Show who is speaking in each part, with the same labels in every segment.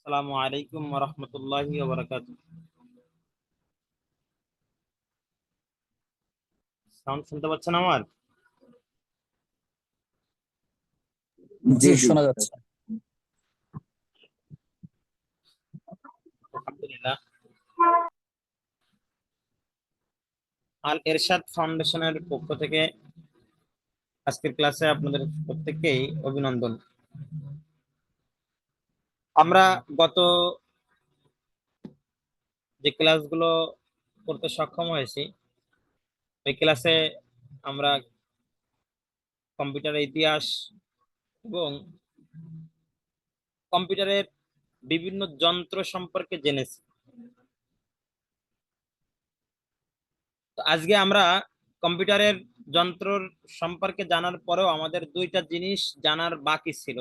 Speaker 1: আসসালামু আলাইকুম ওয়া রাহমাতুল্লাহি ওয়া বারাকাতুহু। সাউন্ড শুনতে পাচ্ছেন আমার?
Speaker 2: জি, শোনা যাচ্ছে।
Speaker 1: আলহামদুলিল্লাহ। আল এরশাদ ফাউন্ডেশনের পক্ষ থেকে আজকের ক্লাসে আপনাদের প্রত্যেককেই অভিনন্দন। আমরা গত যে ক্লাসগুলো করতে সক্ষম হয়েছি, ওই ক্লাসে আমরা কম্পিউটারের ইতিহাস এবং কম্পিউটারের বিভিন্ন যন্ত্র সম্পর্কে জেনেছি। তো আজকে আমরা কম্পিউটারের যন্ত্রর সম্পর্কে জানার পরেও আমাদের দুইটা জিনিস জানার বাকি ছিল।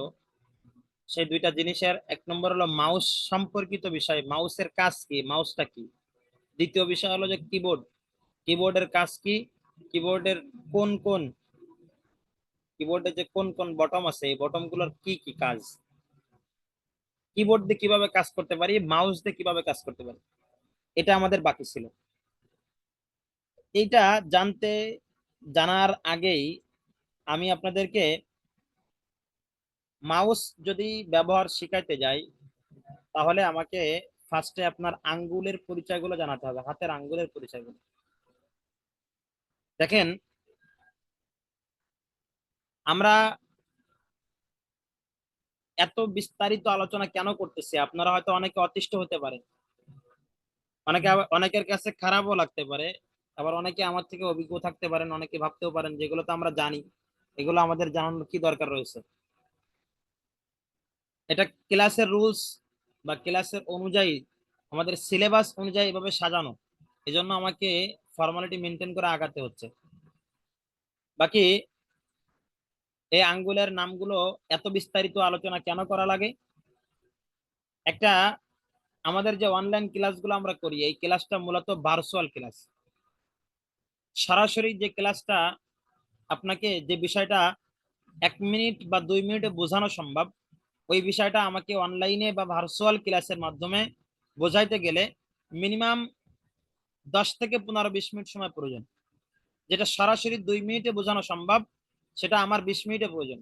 Speaker 1: সেই দুইটা জিনিসের এক নম্বর হলো মাউস সম্পর্কিত বিষয়, মাউসের কাজ কি, মাউসটা কি। দ্বিতীয় বিষয় হলো যে কিবোর্ড, কিবোর্ডের কাজ কি, কিবোর্ডের কোন কোন কিবোর্ডে যে কোন কোন বটম আছে এই বটম গুলোর কি কি কাজ, কিবোর্ড দিয়ে কিভাবে কাজ করতে পারি, মাউস দিয়ে কিভাবে কাজ করতে পারি, এটা আমাদের বাকি ছিল। এইটা জানার আগেই আমি আপনাদেরকে মাউস যদি ব্যবহার শিখাইতে যাই, তাহলে আমাকে ফার্স্টে আপনার আঙ্গুলের পরিচয়গুলো জানাতে হবে, হাতের আঙ্গুলের পরিচয়গুলো। দেখেন, আমরা এত বিস্তারিত আলোচনা কেন করতেছি, আপনারা হয়তো অনেকে অতিষ্ঠ হতে পারে, অনেকের কাছে খারাপও লাগতে পারে, আবার অনেকে আমার থেকে অভিজ্ঞ থাকতে পারেন, অনেকে ভাবতেও পারেন যেগুলো তো আমরা জানি, এগুলো আমাদের জানানোর কি দরকার রয়েছে। এটা ক্লাসের রুলস বা ক্লাসের অনুযায়ী, আমাদের সিলেবাস অনুযায়ী এভাবে সাজানো, এজন্য আমাকে ফর্মালিটি মেনটেন করে আগাতে হচ্ছে। বাকি এই আঙ্গুলের নামগুলো এত বিস্তারিত আলোচনা কেন করা লাগে? একটা, আমাদের যে অনলাইন ক্লাসগুলো আমরা করি, এই ক্লাসটা মূলত ভার্চুয়াল ক্লাস। সরাসরি যে ক্লাসটা আপনাকে যে বিষয়টা 1 মিনিট বা 2 মিনিটে বোঝানো সম্ভব, ওই বিষয়টা আমাকে অনলাইনে বা ভার্চুয়াল ক্লাসের মাধ্যমে বোঝাইতে গেলে মিনিমাম 10 থেকে 15-20 মিনিট সময় প্রয়োজন। যেটা সরাসরি 2 মিনিটে বোঝানো সম্ভব, সেটা আমার 20 মিনিটে প্রয়োজন।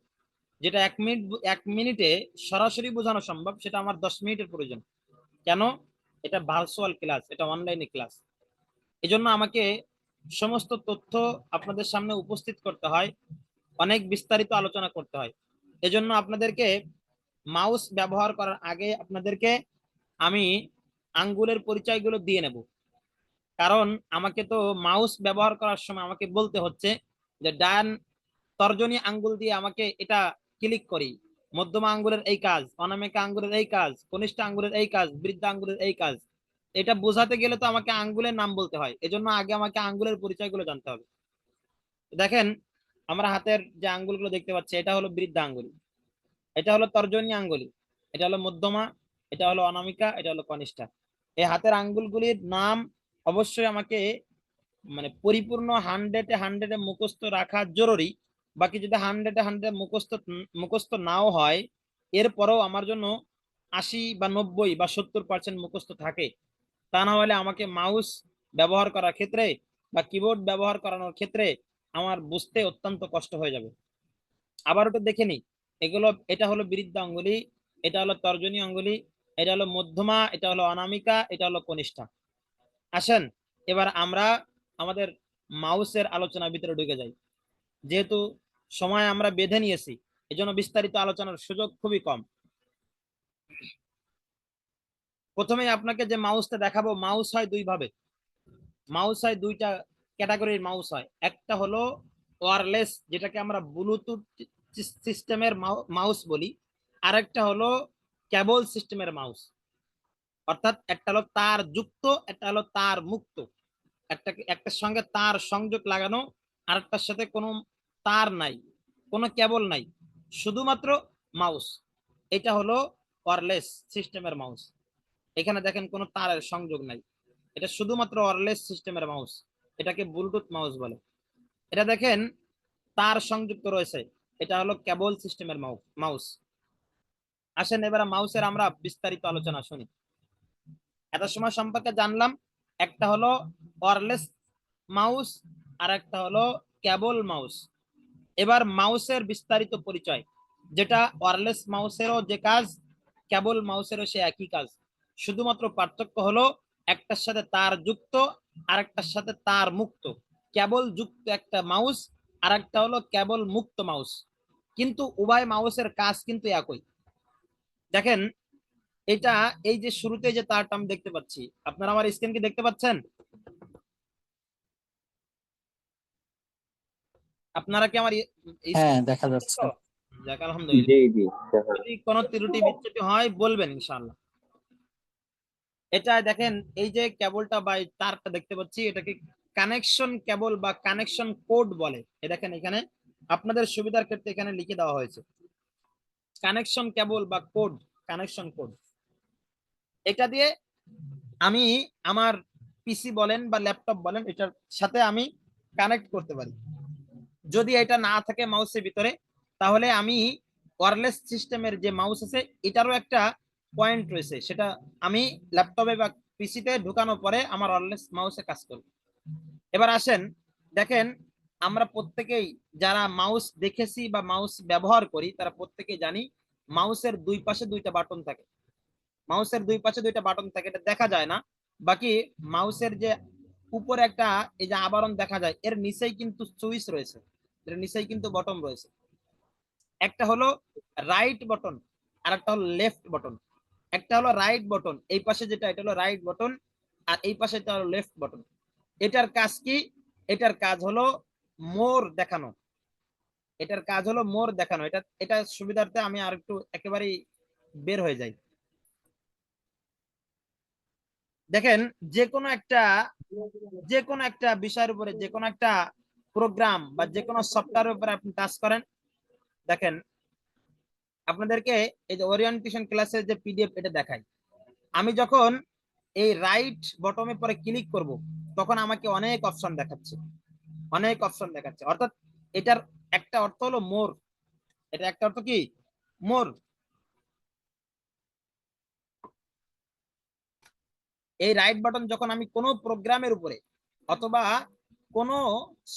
Speaker 1: যেটা 1 মিনিটে সরাসরি বোঝানো সম্ভব, সেটা আমার 10 মিনিটের প্রয়োজন। কেন? এটা ভার্চুয়াল ক্লাস, এটা অনলাইনে ক্লাস। এজন্য আমাকে সমস্ত তথ্য আপনাদের সামনে উপস্থিত করতে হয়, অনেক বিস্তারিত আলোচনা করতে হয়। এজন্য আপনাদেরকে মাউস ব্যবহার করার আগে আপনাদেরকে আমি আঙ্গুলের পরিচয়গুলো দিয়ে নেব। কারণ আমাকে তো মাউস ব্যবহার করার সময় আমাকে বলতে হচ্ছে যে ডান তর্জনী আঙ্গুল দিয়ে আমাকে এটা ক্লিক করি, মধ্যমা আঙ্গুলের এই কাজ, অনামিকা আঙ্গুলের এই কাজ, কনিষ্ঠ আঙ্গুলের এই কাজ, বৃদ্ধ আঙ্গুলের এই কাজ। এটা বোঝাতে গেলে তো আমাকে আঙ্গুলের নাম বলতে হয়, এজন্য আগে আমাকে আঙ্গুলের পরিচয়গুলো জানতে হবে। দেখেন, আমরা হাতের যে আঙ্গুলগুলো দেখতে পাচ্ছি, এটা হলো বৃদ্ধ আঙ্গুল, এটা হলো তর্জনী আঙ্গুল, এটা হলো মধ্যমা, এটা হলো অনামিকা, এটা হলো কনিষ্ঠা। এই হাতের আঙ্গুলগুলির নাম অবশ্যই আমাকে মানে পরিপূর্ণ 100-এ 100 মুখস্থ রাখা জরুরি। বাকি যদি 100-এ 100 মুখস্থ নাও হয়, এরপরেও আমার জন্য 80 বা 90 বা 70% মুখস্থ থাকে। তা না হলে আমাকে মাউস ব্যবহার করার ক্ষেত্রে বা কিবোর্ড ব্যবহার করানোর ক্ষেত্রে আমার বুঝতে অত্যন্ত কষ্ট হয়ে যাবে। আবার ওটা দেখে নিই, এগুলো, এটা হলো বৃদ্ধ আঙ্গুলি, এটা হলো তর্জনী আঙ্গুলি, এটা হলো মধ্যমা, এটা হলো অনামিকা, এটা হলো কনিষ্ঠা। আসেন এবার আমরা আমাদের মাউসের আলোচনার ভিতরে ঢুকে যাই। যেহেতু সময় আমরা বেঁধে নিয়েছি, এজন্য বিস্তারিত আলোচনার সুযোগ খুবই কম। প্রথমেই আপনাকে যে মাউসটা দেখাবো, মাউস হয় দুই ভাবে। মাউস হয় দুইটা ক্যাটাগরির মাউস হয়। একটা হলো ওয়্যারলেস, যেটাকে আমরা ব্লুটুথ সিস্টেমের মাউস বলি। আরেকটা হলো কেবল সিস্টেমের মাউস। অর্থাৎ একটা হলো তার যুক্ত, একটা হলো তার মুক্ত। একটার সঙ্গে তার সংযোগ লাগানো, আরেকটার সাথে কোনো তার নাই, কোনো কেবল নাই, শুধুমাত্র মাউস। এটা হলো ওয়্যারলেস সিস্টেমের মাউস। এখানে দেখেন কোনো তারের সংযোগ নাই, এটা শুধুমাত্র ওয়্যারলেস সিস্টেমের মাউস। এটাকে ব্লুটুথ মাউস বলে। এটা দেখেন তার সংযুক্ত রয়েছে, এটা হলো কেবল সিস্টেমের মাউস। আসেন এবার মাউসের আমরা বিস্তারিত আলোচনা শুনি। এত সময় সম্পর্কে জানলাম, একটা হলো ওয়্যারলেস মাউস আর একটা হলো কেবল মাউস। এবার মাউসের বিস্তারিত পরিচয়, যেটা ওয়্যারলেস মাউসেরও যে কাজ, কেবল মাউসেরও সে একই কাজ, শুধুমাত্র পার্থক্য হলো একটার সাথে তার যুক্ত আর একটার সাথে তার মুক্ত। কেবল যুক্ত একটা মাউস আর একটা হলো কেবল মুক্ত মাউস, কিন্তু উভয় মাউসের কাজ কিন্তু একই। দেখেন এটা, এই যে শুরুতে যে তারটা আমি দেখতে পাচ্ছি, আপনারা আমার স্ক্রিন কি দেখতে পাচ্ছেন? আপনারা কি আমার
Speaker 2: হ্যাঁ,
Speaker 1: স্ক্রিন
Speaker 2: দেখা যাচ্ছে।
Speaker 1: যাক আলহামদুলিল্লাহ।
Speaker 3: জি জি দেখা
Speaker 1: যদি কোনো ত্রুটি বিচ্যুতি হয় বলবেন ইনশাআল্লাহ। এটা দেখেন, এই যে কেবলটা বা এই তারটা দেখতে পাচ্ছি, এটাকে কানেকশন কেবল বা কানেকশন কোড বলে। এ দেখেন এখানে আপনাদের সুবিধার ক্ষেত্রে এখানে লিখে দেওয়া হয়েছে কানেকশন কেবল বা কোড, কানেকশন কোড। এটা দিয়ে আমি আমার পিসি বলেন বা ল্যাপটপ বলেন, এটার সাথে আমি কানেক্ট করতে পারি। যদি এটা না থাকে মাউসের ভিতরে, তাহলে আমি ওয়্যারলেস সিস্টেমের যে মাউস আছে এটারও একটা পয়েন্ট রয়েছে, সেটা আমি ল্যাপটপে বা পিসিতে ঢুকানোর পরে আমার ওয়্যারলেস মাউসে কাজ করবে। এবার আসেন দেখেন, আমরা প্রত্যেকেই যারা মাউস দেখেছি বা মাউস ব্যবহার করি তারা প্রত্যেকেই জানি মাউসের দুই পাশে দুইটা বাটন থাকে। মাউসের দুই পাশে দুইটা বাটন থাকে, এটা দেখা যায় না। বাকি মাউসের যে উপরে একটা এই যে আবরণ দেখা যায়, এর নিচেই কিন্তু সুইচ রয়েছে, এর নিচেই কিন্তু বটন রয়েছে। একটা হলো রাইট বটন আর একটা হলো লেফট বটন। একটা হলো রাইট বটন, এই পাশে যেটা এটা হলো রাইট বটন, আর এই পাশে এটা হলো লেফট বটন। এটার কাজ কি? এটার কাজ হলো মোর দেখানো। এটার কাজ হলো মোর দেখানো। এটা এটা সুবিধার্থে আমি আর একটু একেবারেই বের হয়ে যাই। দেখেন যে কোনো একটা বিষয়ের উপরে, যে কোনো একটা প্রোগ্রাম বা যে কোনো সফটওয়্যারের উপরে আপনি টাচ করেন, দেখেন আপনাদেরকে এই যে ওরিয়েন্টেশন ক্লাসের যে পিডিএফ এটা দেখাই। আমি যখন এই রাইট বটনের পরে ক্লিক করব, তখন আমাকে অনেক অপশন দেখাচ্ছে, অনেক অপশন দেখাচ্ছে। অর্থাৎ এটার একটা অর্থ হলো মোর, এটা একটা অর্থ কি মোর। এই রাইট বাটন যখন আমি কোনো প্রোগ্রামের উপরে অথবা কোনো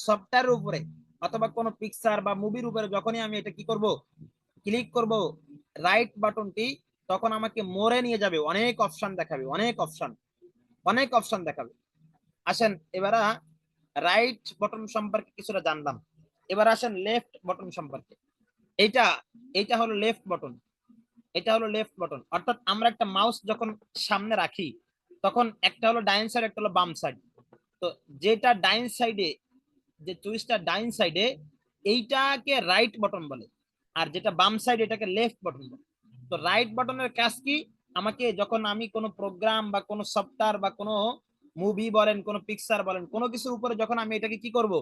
Speaker 1: সফটওয়্যারের উপরে অথবা কোনো পিকচার বা মুভির উপরে যখনই আমি এটা কি করব, ক্লিক করব রাইট বাটনটি, তখন আমাকে মোরে নিয়ে যাবে, অনেক অপশন দেখাবে, অনেক অপশন, অনেক অপশন দেখাবে। আসেন এবার রাইট বটন সম্পর্কে কিছুটা জানলাম। এবার আসেন লেফট বটন সম্পর্কে। এইটা এইটা হলো লেফট বটন, এটা হলো লেফট বটন। অর্থাৎ আমরা একটা মাউস যখন সামনে রাখি, তখন একটা হলো ডাইন সাইড, একটা হলো বাম সাইড। তো যেটা ডাইন সাইডে, যে চুইসটা ডাইন সাইডে, এইটাকে রাইট বটন বলে, আর যেটা বাম সাইড এটাকে লেফট বটন বলে। তো রাইট বটনের কাজ কি? আমাকে যখন আমি কোনো প্রোগ্রাম বা কোনো সফটওয়্যার বা কোনো মুভি বলেন, কোনো পিকচার বলেন, কোনো কিছুর উপরে যখন আমি এটাকে কি করব,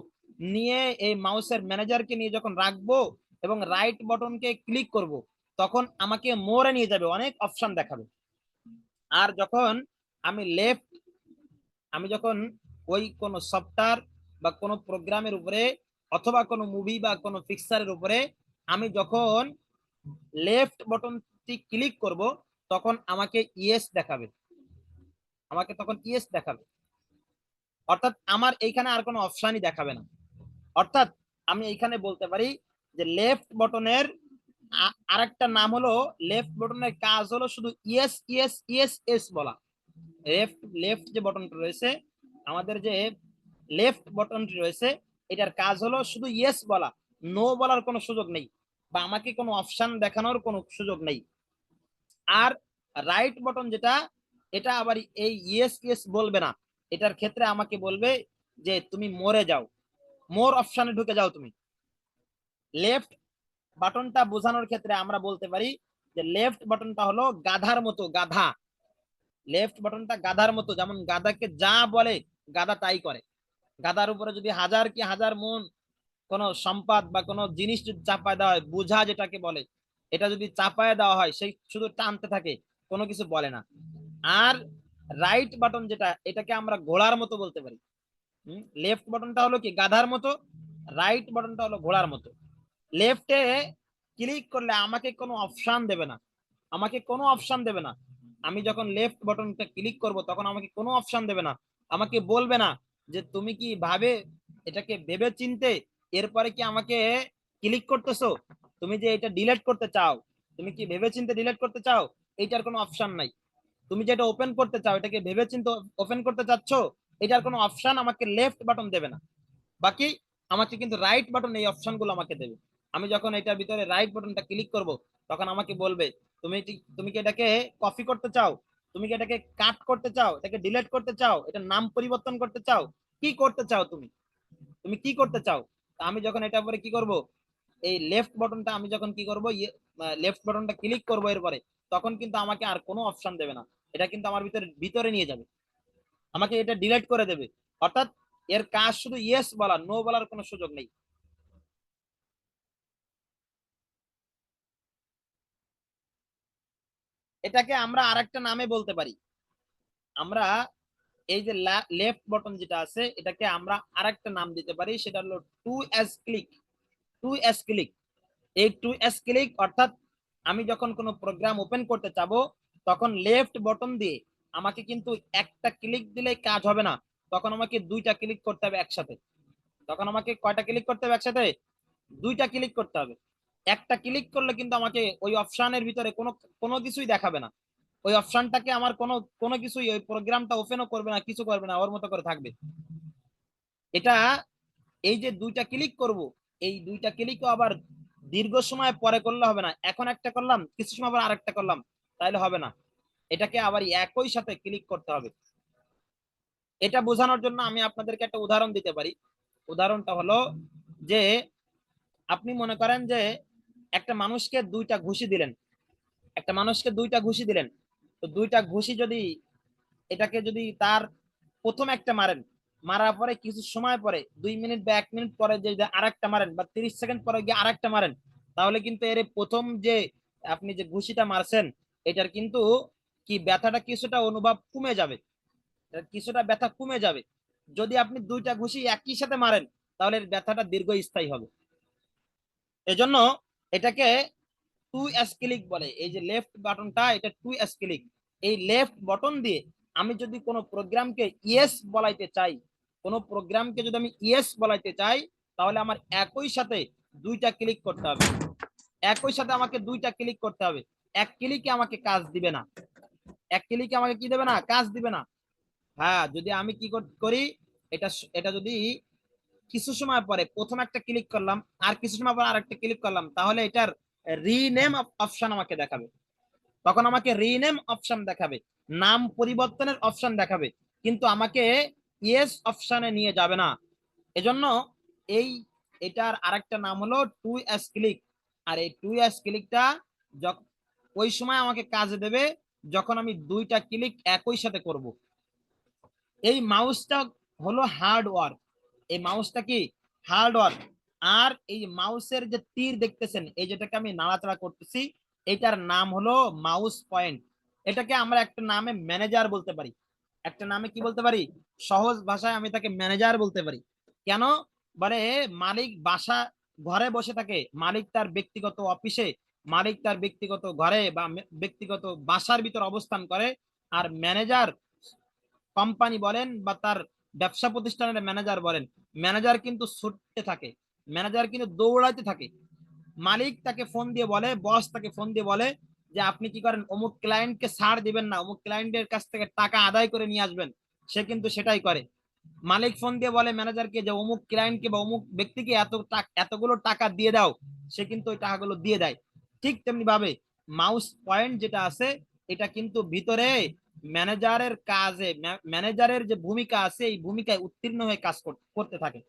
Speaker 1: নিয়ে এই মাউসের ম্যানেজারকে নিয়ে যখন রাখবো এবং রাইট বটনকে ক্লিক করব, তখন আমাকে মোরে নিয়ে যাবে, অনেক অপশন দেখাবে। আর যখন আমি লেফট, আমি যখন ওই কোনো সফটওয়্যার বা কোনো প্রোগ্রামের উপরে অথবা কোনো মুভি বা কোনো পিকচারের উপরে আমি যখন লেফট বটনটি ক্লিক করব, তখন আমাকে ইয়েস দেখাবে, আমাকে তখন ইয়েস দেখাবে। অর্থাৎ আমার এইখানে আর কোনো অপশনই দেখাবে না। অর্থাৎ আমি এইখানে বলতে পারি যে লেফট বটনের আরেকটা নাম হলো, লেফট বটনের কাজ হলো শুধু ইয়েস ইয়েস ইয়েস এস বলা। লেফট লেফট যে বটনটা রয়েছে, আমাদের যে লেফট বটনটি রয়েছে, এটার কাজ হলো শুধু ইয়েস বলা, নো বলার কোনো সুযোগ নেই, বা আমাকে কোনো অপশন দেখানোর কোনো সুযোগ নেই। আর রাইট বটন যেটা, এটা আবার এই ইয়েস ইয়েস বলবে না, এটার ক্ষেত্রে আমাকে বলবে যে তুমি মরে যাও, মোর অপশনে ঢুকে যাও তুমি। লেফট বাটনটা বোঝানোর ক্ষেত্রে আমরা বলতে পারি যে লেফট বাটনটা হলো গাধার মতো, গাধা। লেফট বাটনটা গাধার মতো, যেমন গাধাকে যা বলে গাধা তাই করে। গাধার উপরে যদি হাজার কি হাজার মন কোনো সম্পদ বা কোনো জিনিস যদি চাপায় দেওয়া হয়, বোঝা যেটাকে বলে, এটা যদি চাপায় দেওয়া হয়, সেই শুধু টানতে থাকে, কোনো কিছু বলে না। আর রাইট বাটন যেটা, এটাকে আমরা ঘোড়ার মতো বলতে পারি। লেফট বাটনটা হলো কি গাধার মতো, রাইট বাটনটা হলো ঘোড়ার মতো। লেফটে ক্লিক করলে আমাকে কোনো অপশন দেবে না, আমাকে কোনো অপশন দেবে না। আমি যখন লেফট বাটনটা ক্লিক করব তখন আমাকে কোনো অপশন দেবে না, আমাকে বলবে না যে তুমি কি ভাবে এটাকে ভেবে চিনতে এরপরে কি আমাকে ক্লিক করতেছো, তুমি যে এটা ডিলিট করতে চাও, তুমি কি ভেবে চিনতে ডিলিট করতে চাও, এইটার কোনো অপশন নাই। তুমি যেটা ওপেন করতে চাও, এটাকে ভেবে চিন্তে ওপেন করতে চাচ্ছ, এটার কোনো অপশন আমাকে লেফট বাটন দেবে না। বাকি আমাকে কিন্তু রাইট বাটন এই অপশন গুলো আমাকে দেবে। আমি যখন এটার ভিতরে রাইট বাটনটা ক্লিক করব তখন আমাকে বলবে তুমি কি এটাকে কপি করতে চাও, তুমি কি এটাকে কাট করতে চাও, এটাকে ডিলিট করতে চাও, এটার নাম পরিবর্তন করতে চাও, কি করতে চাও তুমি, তুমি কি করতে চাও। তা আমি যখন এটার পরে কি করব, এই লেফট বাটনটা আমি যখন কি করব, লেফট বাটনটা ক্লিক করব এরপরে, তখন কিন্তু আমাকে আর কোনো অপশন দেবে না, এটা কিন্তু আমার ভিতরে ভিতরে নিয়ে যাবে, আমাকে এটা ডিলিট করে দেবে। অর্থাৎ এর কাজ শুধু ইয়েস বলা, নো বলার কোনো সুযোগ নেই। এটাকে আমরা আরেকটা নামে বলতে পারি। আমরা এই যে লেফট বটন যেটা আছে এটাকে আমরা আরেকটা নাম দিতে পারি, সেটা হলো two S click. Two S click, এই টু এস ক্লিক অর্থাৎ আমি যখন কোনো প্রোগ্রাম ওপেন করতে চাবো তখন লেফট বটন দিয়ে আমাকে কিন্তু একটা ক্লিক দিলে কাজ হবে না, তখন আমাকে দুইটা ক্লিক করতে হবে একসাথে। তখন আমাকে কয়টা ক্লিক করতে হবে একসাথে, দুইটা ক্লিক করতে হবে। একটা ক্লিক করলে কিন্তু আমাকে ওই অপশনের ভিতরে কোনো কোনো কিছুই দেখাবে না, ওই অপশনটাকে আমার কোনো কোনো কিছুই ওই প্রোগ্রামটা ওপেনও করবে না, কিছু করবে না, ওর মতো করে থাকবে। এটা এই যে দুইটা ক্লিক করব, এই দুইটা ক্লিকও আবার দীর্ঘ সময় পরে করলে হবে না, এখন একটা করলাম কিছু সময় আবার আরেকটা করলাম তাইলে হবে না, এটাকে আবার একই সাথে ক্লিক করতে হবে। এটা বোঝানোর জন্য আমি আপনাদেরকে একটা উদাহরণ দিতে পারি। উদাহরণটা হলো যে আপনি মনে করেন যে একটা মানুষকে দুইটা ঘুষি দিলেন, একটা মানুষকে দুইটা ঘুষি দিলেন, তো দুইটা ঘুষি যদি এটাকে যদি তার প্রথম একটা মারেন, মারার পরে কিছু সময় পরে 2 মিনিট বা 1 মিনিট পরে যে আরেকটা মারেন বা 30 সেকেন্ড পরে গিয়ে আরেকটা মারেন, তাহলে কিন্তু এর প্রথম যে আপনি যে ঘুষিটা মারছেন এটার কিন্তু কি ব্যথাটা কিছুটা অনুভব কমে যাবে, কিছুটা ব্যথা কমে যাবে। যদি আপনি দুইটা ঘুষি একই সাথে মারেন তাহলে এর ব্যথাটা দীর্ঘস্থায়ী হবে। এজন্য এটাকে টু এস ক্লিক বলে, এই যে লেফট বাটনটা এটা টু এস ক্লিক। এই লেফট বটন দিয়ে আমি যদি কোনো প্রোগ্রামকে ইয়েস বলাইতে চাই, কোনো প্রোগ্রামকে যদি আমি ইয়েস বলাইতে চাই, তাহলে আমার একই সাথে দুইটা ক্লিক করতে হবে, একই সাথে আমাকে দুইটা ক্লিক করতে হবে। এক ক্লিকে আমাকে কাজ দিবে না, এক ক্লিকে আমাকে কি দেবে না, কাজ দিবে না। হ্যাঁ, যদি আমি কি করি, এটা এটা যদি কিছু সময় পরে প্রথম একটা ক্লিক করলাম আর কিছু সময় পরে আরেকটা ক্লিক করলাম, তাহলে এটার রিনেম অপশন আমাকে দেখাবে, তখন আমাকে রিনেম অপশন দেখাবে, নাম পরিবর্তনের অপশন দেখাবে, কিন্তু আমাকে ইয়েস অপশনে নিয়ে যাবে না। এজন্য এই এটার আরেকটা নাম হলো টু এস ক্লিক। আর এই টু এস ক্লিকটা ওই সময় আমাকে কাজে দেবে যখন আমি দুইটা ক্লিক একই সাথে করব। এই মাউসটা হলো হার্ডওয়ার, এই মাউসটা কি হার্ডওয়ার। আর এই মাউসের যে তীর দেখতেছেন, এই যেটাকে আমি নাড়াচাড়া করতেছি, এটার নাম হলো মাউস পয়েন্ট। এটাকে আমরা একটা নামে ম্যানেজার বলতে পারি, একটা নামে কি বলতে পারি, সহজ ভাষায় আমি তাকে ম্যানেজার বলতে পারি। কেন বলে, মালিক বাসা ঘরে বসে থাকে, মালিক তার ব্যক্তিগত অফিসে, মালিক তার ব্যক্তিগত ঘরে বা ব্যক্তিগত বাসার ভিতর অবস্থান করে, আর ম্যানেজার কোম্পানি বলেন বা তার ব্যবসা প্রতিষ্ঠানের ম্যানেজার বলেন, ম্যানেজার কিন্তু ছুটতে থাকে, ম্যানেজার কিন্তু দৌড়াইতে থাকে। মালিক তাকে ফোন দিয়ে বলে, বস তাকে ফোন দিয়ে বলে যে আপনি কি করেন, অমুক ক্লায়েন্টকে ছাড় দিবেন না, অমুক ক্লায়েন্টের কাছ থেকে টাকা আদায় করে নিয়ে আসবেন, সে কিন্তু সেটাই করে। মালিক ফোন দিয়ে বলে ম্যানেজারকে যে অমুক ক্লায়েন্টকে বা অমুক ব্যক্তিকে এতগুলো টাকা দিয়ে দাও, সে কিন্তু ওই টাকাগুলো দিয়ে দেয়। ঠিক তেমনি ভাবে মাউস পয়েন্ট যেটা আছে এটা কিন্তু ভিতরে ম্যানেজারের কাজে, ম্যানেজারের যে ভূমিকা আছে এই ভূমিকায় উত্তীর্ণ হয়ে কাজ করতে থাকে।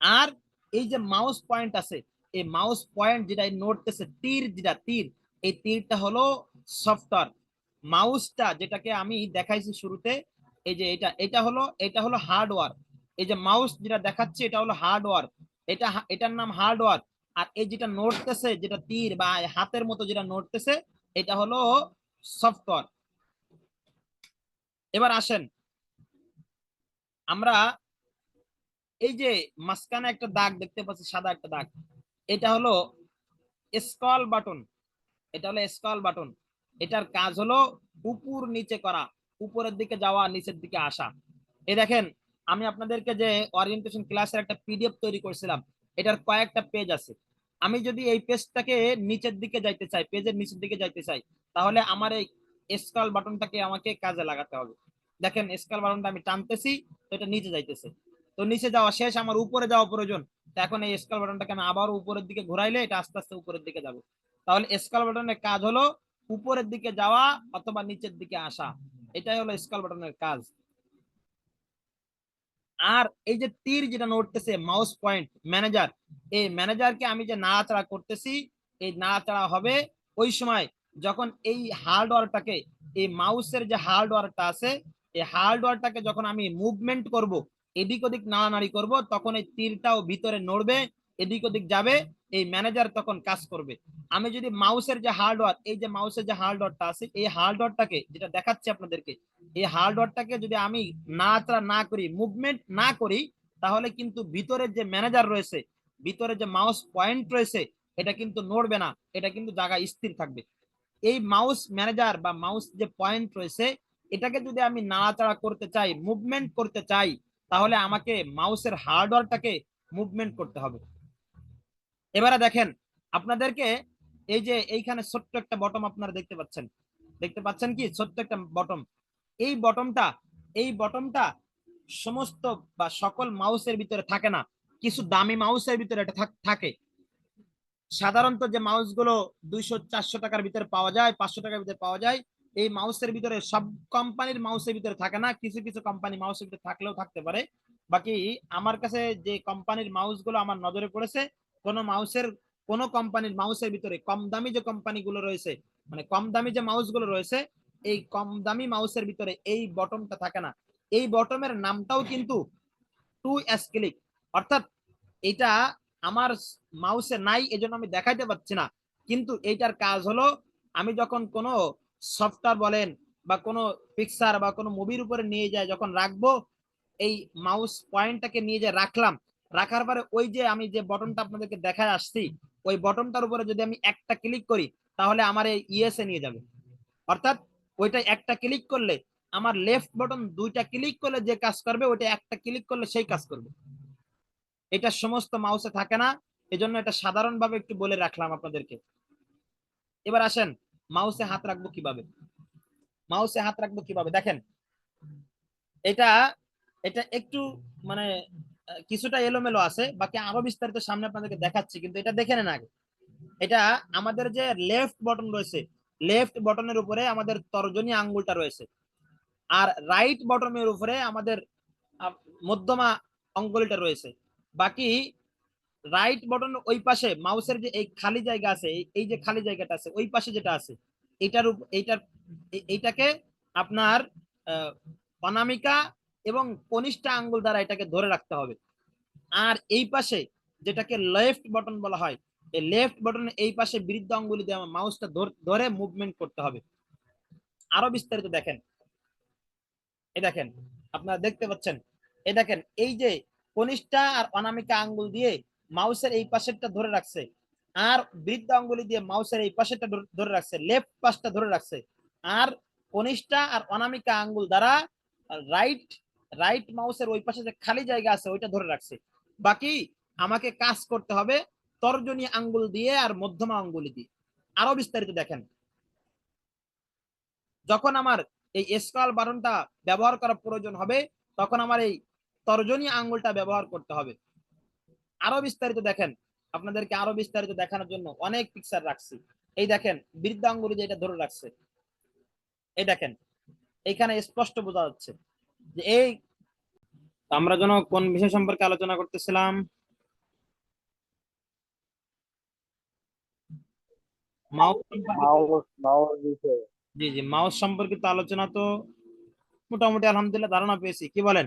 Speaker 1: আর এই যে মাউস পয়েন্ট আছে, এই মাউস পয়েন্ট যেটা নড়তেছে, তীর যেটা তীর, এই তীরটা হলো সফটওয়্যার। মাউসটা যেটাকে আমি দেখাইছি শুরুতে, এই যে এটা হলো হার্ডওয়্যার। এই যে মাউস যেটা দেখাচ্ছে এটা হলো হার্ডওয়্যার, এটার নাম হার্ডওয়্যার। আর এই যেটা নড়তেছে, যেটা তীর বা হাতের মতো যেটা নড়তেছে, এটা হলো সফটওয়্যার। এবার আসেন আমরা এই যে মাঝখানে একটা দাগ দেখতে পাচ্ছি, সাদা একটা দাগ, এটা হলো স্ক্রল বাটন। এটা হলো স্ক্রল বাটন। এটার কাজ হলো উপর নিচে করা, উপরের দিকে যাওয়া, নিচের দিকে আসা। এই দেখেন, আমি আপনাদেরকে যে ওরিয়েন্টেশন ক্লাসের একটা পিডিএফ তৈরি করছিলাম, এটার কয়েকটা পেজ আছে। আমি যদি এই পেজটাকে নিচের দিকে যাইতে চাই, পেজের নিচের দিকে যাইতে চাই, তাহলে আমার এই স্ক্রল বাটনটাকে আমাকে কাজে লাগাতে হবে। দেখেন স্ক্রল বাটনটা আমি টানতেছি, তো এটা নিচে যাইতেছে। তো নিচে যাওয়া শেষ, আমার উপরে যাওয়া প্রয়োজন। তো এখন এই স্ক্রল বাটনটাকে আমি আবার উপরের দিকে ঘুরাইলে এটা আস্তে আস্তে উপরের দিকে যাবে। তাহলে স্ক্রল বাটনের কাজ হলো উপরের দিকে যাওয়া অথবা নিচের দিকে আসা। এটাই হলো স্ক্রল বাটনের কাজ। আর এই যে তীর যেটা নড়তেছে, মাউস পয়েন্ট ম্যানেজার, এই ম্যানেজারকে আমি যে নাড়াচাড়া করতেছি, এই নাড়াচাড়া হবে ওই সময় যখন এই হার্ডওয়্যারটাকে, এই মাউসের যে হার্ডওয়্যারটা আছে, এই হার্ডওয়্যারটাকে যখন আমি মুভমেন্ট করব, এদিক ওদিক নাড়ানাড়ি করব, তখন এই তীরটাও ভিতরে নড়বে, এদিক ওদিক যাবে, এই ম্যানেজার তখন কাজ করবে। আমি যদি মাউসের যে হার্ডওয়্যার, এই যে মাউসের যে হার্ডওয়্যারটা আছে, এই হার্ডওয়্যারটাকে যেটা দেখাচ্ছি আপনাদেরকে, এই হার্ডওয়্যারটাকে যদি আমি নাড়াচাড়া না করি, মুভমেন্ট না করি, তাহলে কিন্তু ভিতরের যে ম্যানেজার রয়েছে, ভিতরে যে মাউস পয়েন্ট রয়েছে, এটা কিন্তু নড়বে না, এটা কিন্তু জায়গায় স্থির থাকবে। এই মাউস ম্যানেজার বা মাউস যে পয়েন্ট রয়েছে, এটাকে যদি আমি নাড়াচাড়া করতে চাই, মুভমেন্ট করতে চাই, তাহলে আমাকে মাউসের হার্ডওয়্যারটাকে মুভমেন্ট করতে হবে। এবারে দেখেন আপনাদেরকে, এই যে এইখানে ছোট্ট একটা বটম আপনারা দেখতে পাচ্ছেন, দেখতে পাচ্ছেন কি ছোট্ট একটা বটম? এই বটমটা, এই বটমটা সমস্ত বা সকল মাউসের ভিতরে থাকে না, কিছু দামি মাউসের ভিতরে এটা থাকে। সাধারণত যে মাউস গুলো 200-400 টাকার ভিতরে পাওয়া যায়, 500 টাকার ভিতরে পাওয়া যায়, এই মাউসের ভিতরে সব কোম্পানির মাউসের ভিতরে থাকে না, কিছু কিছু কোম্পানি মাউসের ভিতরে থাকলেও থাকতে পারে। বাকি আমার কাছে যে কোম্পানির মাউস গুলো আমার নজরে পড়েছে, কোন মাউসের, কোন কোম্পানির মাউসের ভিতরে কম দামি যে কোম্পানি গুলো রয়েছে, মানে কম দামি যে মাউস গুলো রয়েছে, এই কম দামি মাউসের ভিতরে এই বটমটা থাকে না। এই বটমের নামটাও কিন্তু 2S ক্লিক, অর্থাৎ এটা আমার মাউসে নাই, এজন্য আমি দেখাইতে পাচ্ছি না। কিন্তু এইটার কাজ হলো, আমি যখন কোনো সফটওয়্যার বলেন বা কোনো পিকচার বা কোনো মুভির উপরে নিয়ে যায় যখন রাখবো, এই মাউস পয়েন্টটাকে নিয়ে যে রাখলাম, রাখার পরে ওই যে আমি যে বটনটা আপনাদেরকে দেখায় আসছি, ওই বটনটার উপরে যদি আমি একটা ক্লিক করি, তাহলে আমার এই ইএসএ নিয়ে যাবে। অর্থাৎ ওইটা একটা ক্লিক করলে, আমার লেফট বটন দুইটা ক্লিক করলে যে কাজ করবে, ওইটা একটা ক্লিক করলে সেই কাজ করবে। এটা সমস্ত মাউসে থাকে না, এজন্য এটা সাধারণভাবে একটু বলে রাখলাম আপনাদেরকে। এবার আসেন, মাউসে হাত রাখবো কিভাবে? মাউসে হাত রাখবো কিভাবে দেখেন, এটা এটা একটু মানে কিছুটা এলোমেলো আছে, বাকি আরো বিস্তারিত সামনে আপনাদেরকে দেখাচ্ছি, কিন্তু এটা দেখে নেন আগে। এটা আমাদের যে লেফট বটন রয়েছে, লেফট বটনের উপরে আমাদের তর্জনী আঙ্গুলটা রয়েছে, আর রাইট বটনের উপরে আমাদের মধ্যমা আঙ্গুলটা রয়েছে। বাকি রাইট বটন ওই পাশে মাউসের যে এই খালি জায়গা আছে, এই যে খালি জায়গাটা আছে ওই পাশে যেটা আছে, এটার এইটার এইটাকে আপনার অনামিকা এবং কনিষ্ঠ আঙ্গুল দ্বারা এটাকে ধরে রাখতে হবে। আর এই পাশে যেটাকে লেফট বটন বলা হয়, এই লেফট বটন এই পাশে বৃদ্ধ আঙ্গুলি দিয়ে মাউসটা ধরে মুভমেন্ট করতে হবে। আরো বিস্তারিত দেখেন, এই দেখেন, আপনারা দেখতে পাচ্ছেন, এই দেখেন, এই যে কনিষ্ঠা আর অনামিকা আঙ্গুল দিয়ে মাউসের এই পাশেরটা ধরে রাখছে, আর বৃদ্ধ আঙ্গুলি দিয়ে মাউসের এই পাশেরটা ধরে রাখছে, লেফট পাশটা ধরে রাখছে, আর কনিষ্ঠা আর অনামিকা আঙ্গুল দ্বারা রাইট রাইট মাউসের ওই পাশে যে খালি জায়গা আছে ওইটা ধরে রাখছে। বাকি আমাকে কাজ করতে হবে তর্জনী আঙ্গুল দিয়ে আর মধ্যমা আঙ্গুলি দিয়ে। আরো বিস্তারিত দেখেন, যখন আমার এই স্ক্রল বাটনটা ব্যবহার করার প্রয়োজন হবে, তখন আমার এই তর্জনী আঙ্গুলটা ব্যবহার করতে হবে। আরো বিস্তারিত দেখেন, আপনাদেরকে আরো বিস্তারিত দেখানোর জন্য অনেক পিকচার রাখছি। এই দেখেন বৃদ্ধ আঙ্গুলি যেটা ধরে রাখছে, এই দেখেন এইখানে স্পষ্ট বোঝা যাচ্ছে যে এই, আমরা যেন কোন বিষয় সম্পর্কে আলোচনা করতেছিলাম? মাউস সম্পর্কিত।
Speaker 2: মাউস মাউস বিষয়ে।
Speaker 1: জি জি, মাউস সম্পর্কিত আলোচনা তো মোটামুটি আলহামদুলিল্লাহ ধারণা পেয়েছি, কি বলেন?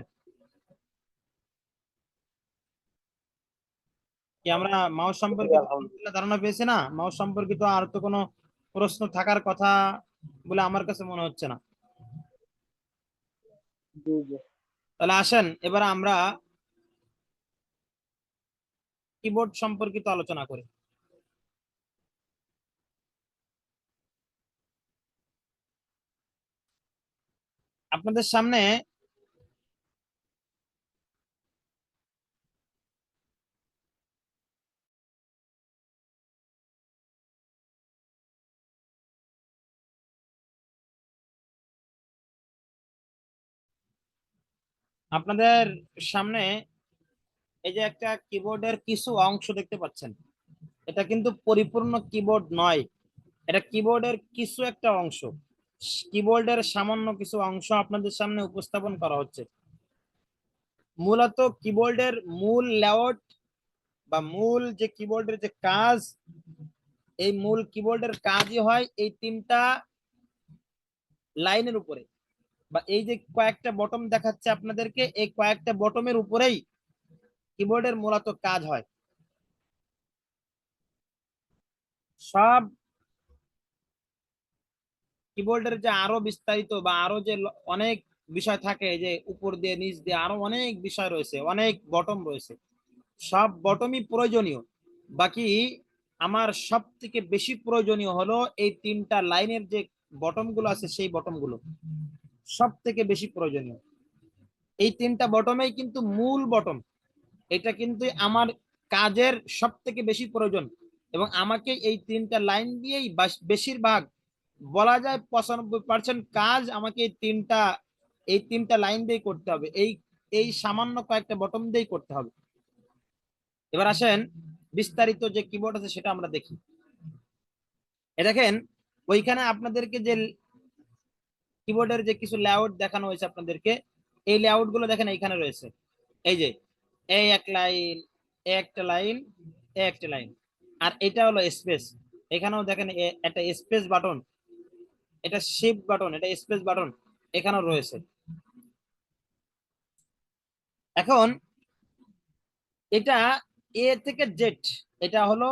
Speaker 1: কি আমরা মাউস সম্পর্কিত আলহামদুলিল্লাহ ধারণা পেয়েছি না? মাউস সম্পর্কিত আর তো কোনো প্রশ্ন থাকার কথা বলে আমার কাছে মনে হচ্ছে না।
Speaker 2: জি জি।
Speaker 1: তাহলে আসেন এবার আমরা কিবোর্ড সম্পর্কিত আলোচনা করি। আপনাদের সামনে আপনাদের সামনে এই যে একটা কিবোর্ডের কিছু অংশ দেখতে পাচ্ছেন, এটা কিন্তু পরিপূর্ণ কিবোর্ড নয়, এটা কিবোর্ডের কিছু একটা অংশ, কিবোর্ডের সামান্য কিছু অংশ আপনাদের সামনে উপস্থাপন করা হচ্ছে। মূলত কিবোর্ডের মূল লেআউট বা মূল যে কিবোর্ডের যে কাজ, এই মূল কিবোর্ডের কাজই হয় এই তিনটা লাইনের উপরে, বা এই যে কয়েকটা বটম দেখাচ্ছে আপনাদেরকে, এই কয়েকটা বটমের উপরেই কিবোর্ডের মূলত কাজ হয়। সব কিবোর্ডের যে আরো বিস্তারিত বা আরো যে অনেক বিষয় থাকে, যে উপর দিয়ে নিচ দিয়ে আরো অনেক বিষয় রয়েছে, অনেক বটম রয়েছে, সব বটমই প্রয়োজনীয়। বাকি আমার সব থেকে বেশি প্রয়োজনীয় হলো এই তিনটা লাইনের যে বটম গুলো আছে, সেই বটম গুলো সব থেকে বেশি প্রয়োজনীয়। এই তিনটা বটমেই কিন্তু মূল বটম, এটা কিন্তু আমার কাজের সব থেকে বেশি প্রয়োজন, এবং আমাকে এই তিনটা লাইন দিয়েই বেশিরভাগ, বলা যায় 95% কাজ আমাকে এই তিনটা লাইন দিয়েই করতে হবে, এই এই সামান্য কয়েকটা বটম দিয়েই করতে হবে। এবার আসেন বিস্তারিত যে কিবোর্ড আছে সেটা আমরা দেখি। এ দেখেন, ওইখানে আপনাদেরকে যে কিবোর্ডের যে কিছু লেআউট দেখানো হয়েছে আপনাদেরকে, এই লেআউট গুলো দেখেন এইখানে রয়েছে। এই যে এই এক লাইন, একটা লাইন, একটা লাইন, আর এটা হলো স্পেস। এখানেও দেখেন একটা স্পেস বাটন, এটা শিফট বাটন, এটা স্পেস বাটন এখানেও রয়েছে। এখন এটা এ থেকে জেড, এটা হলো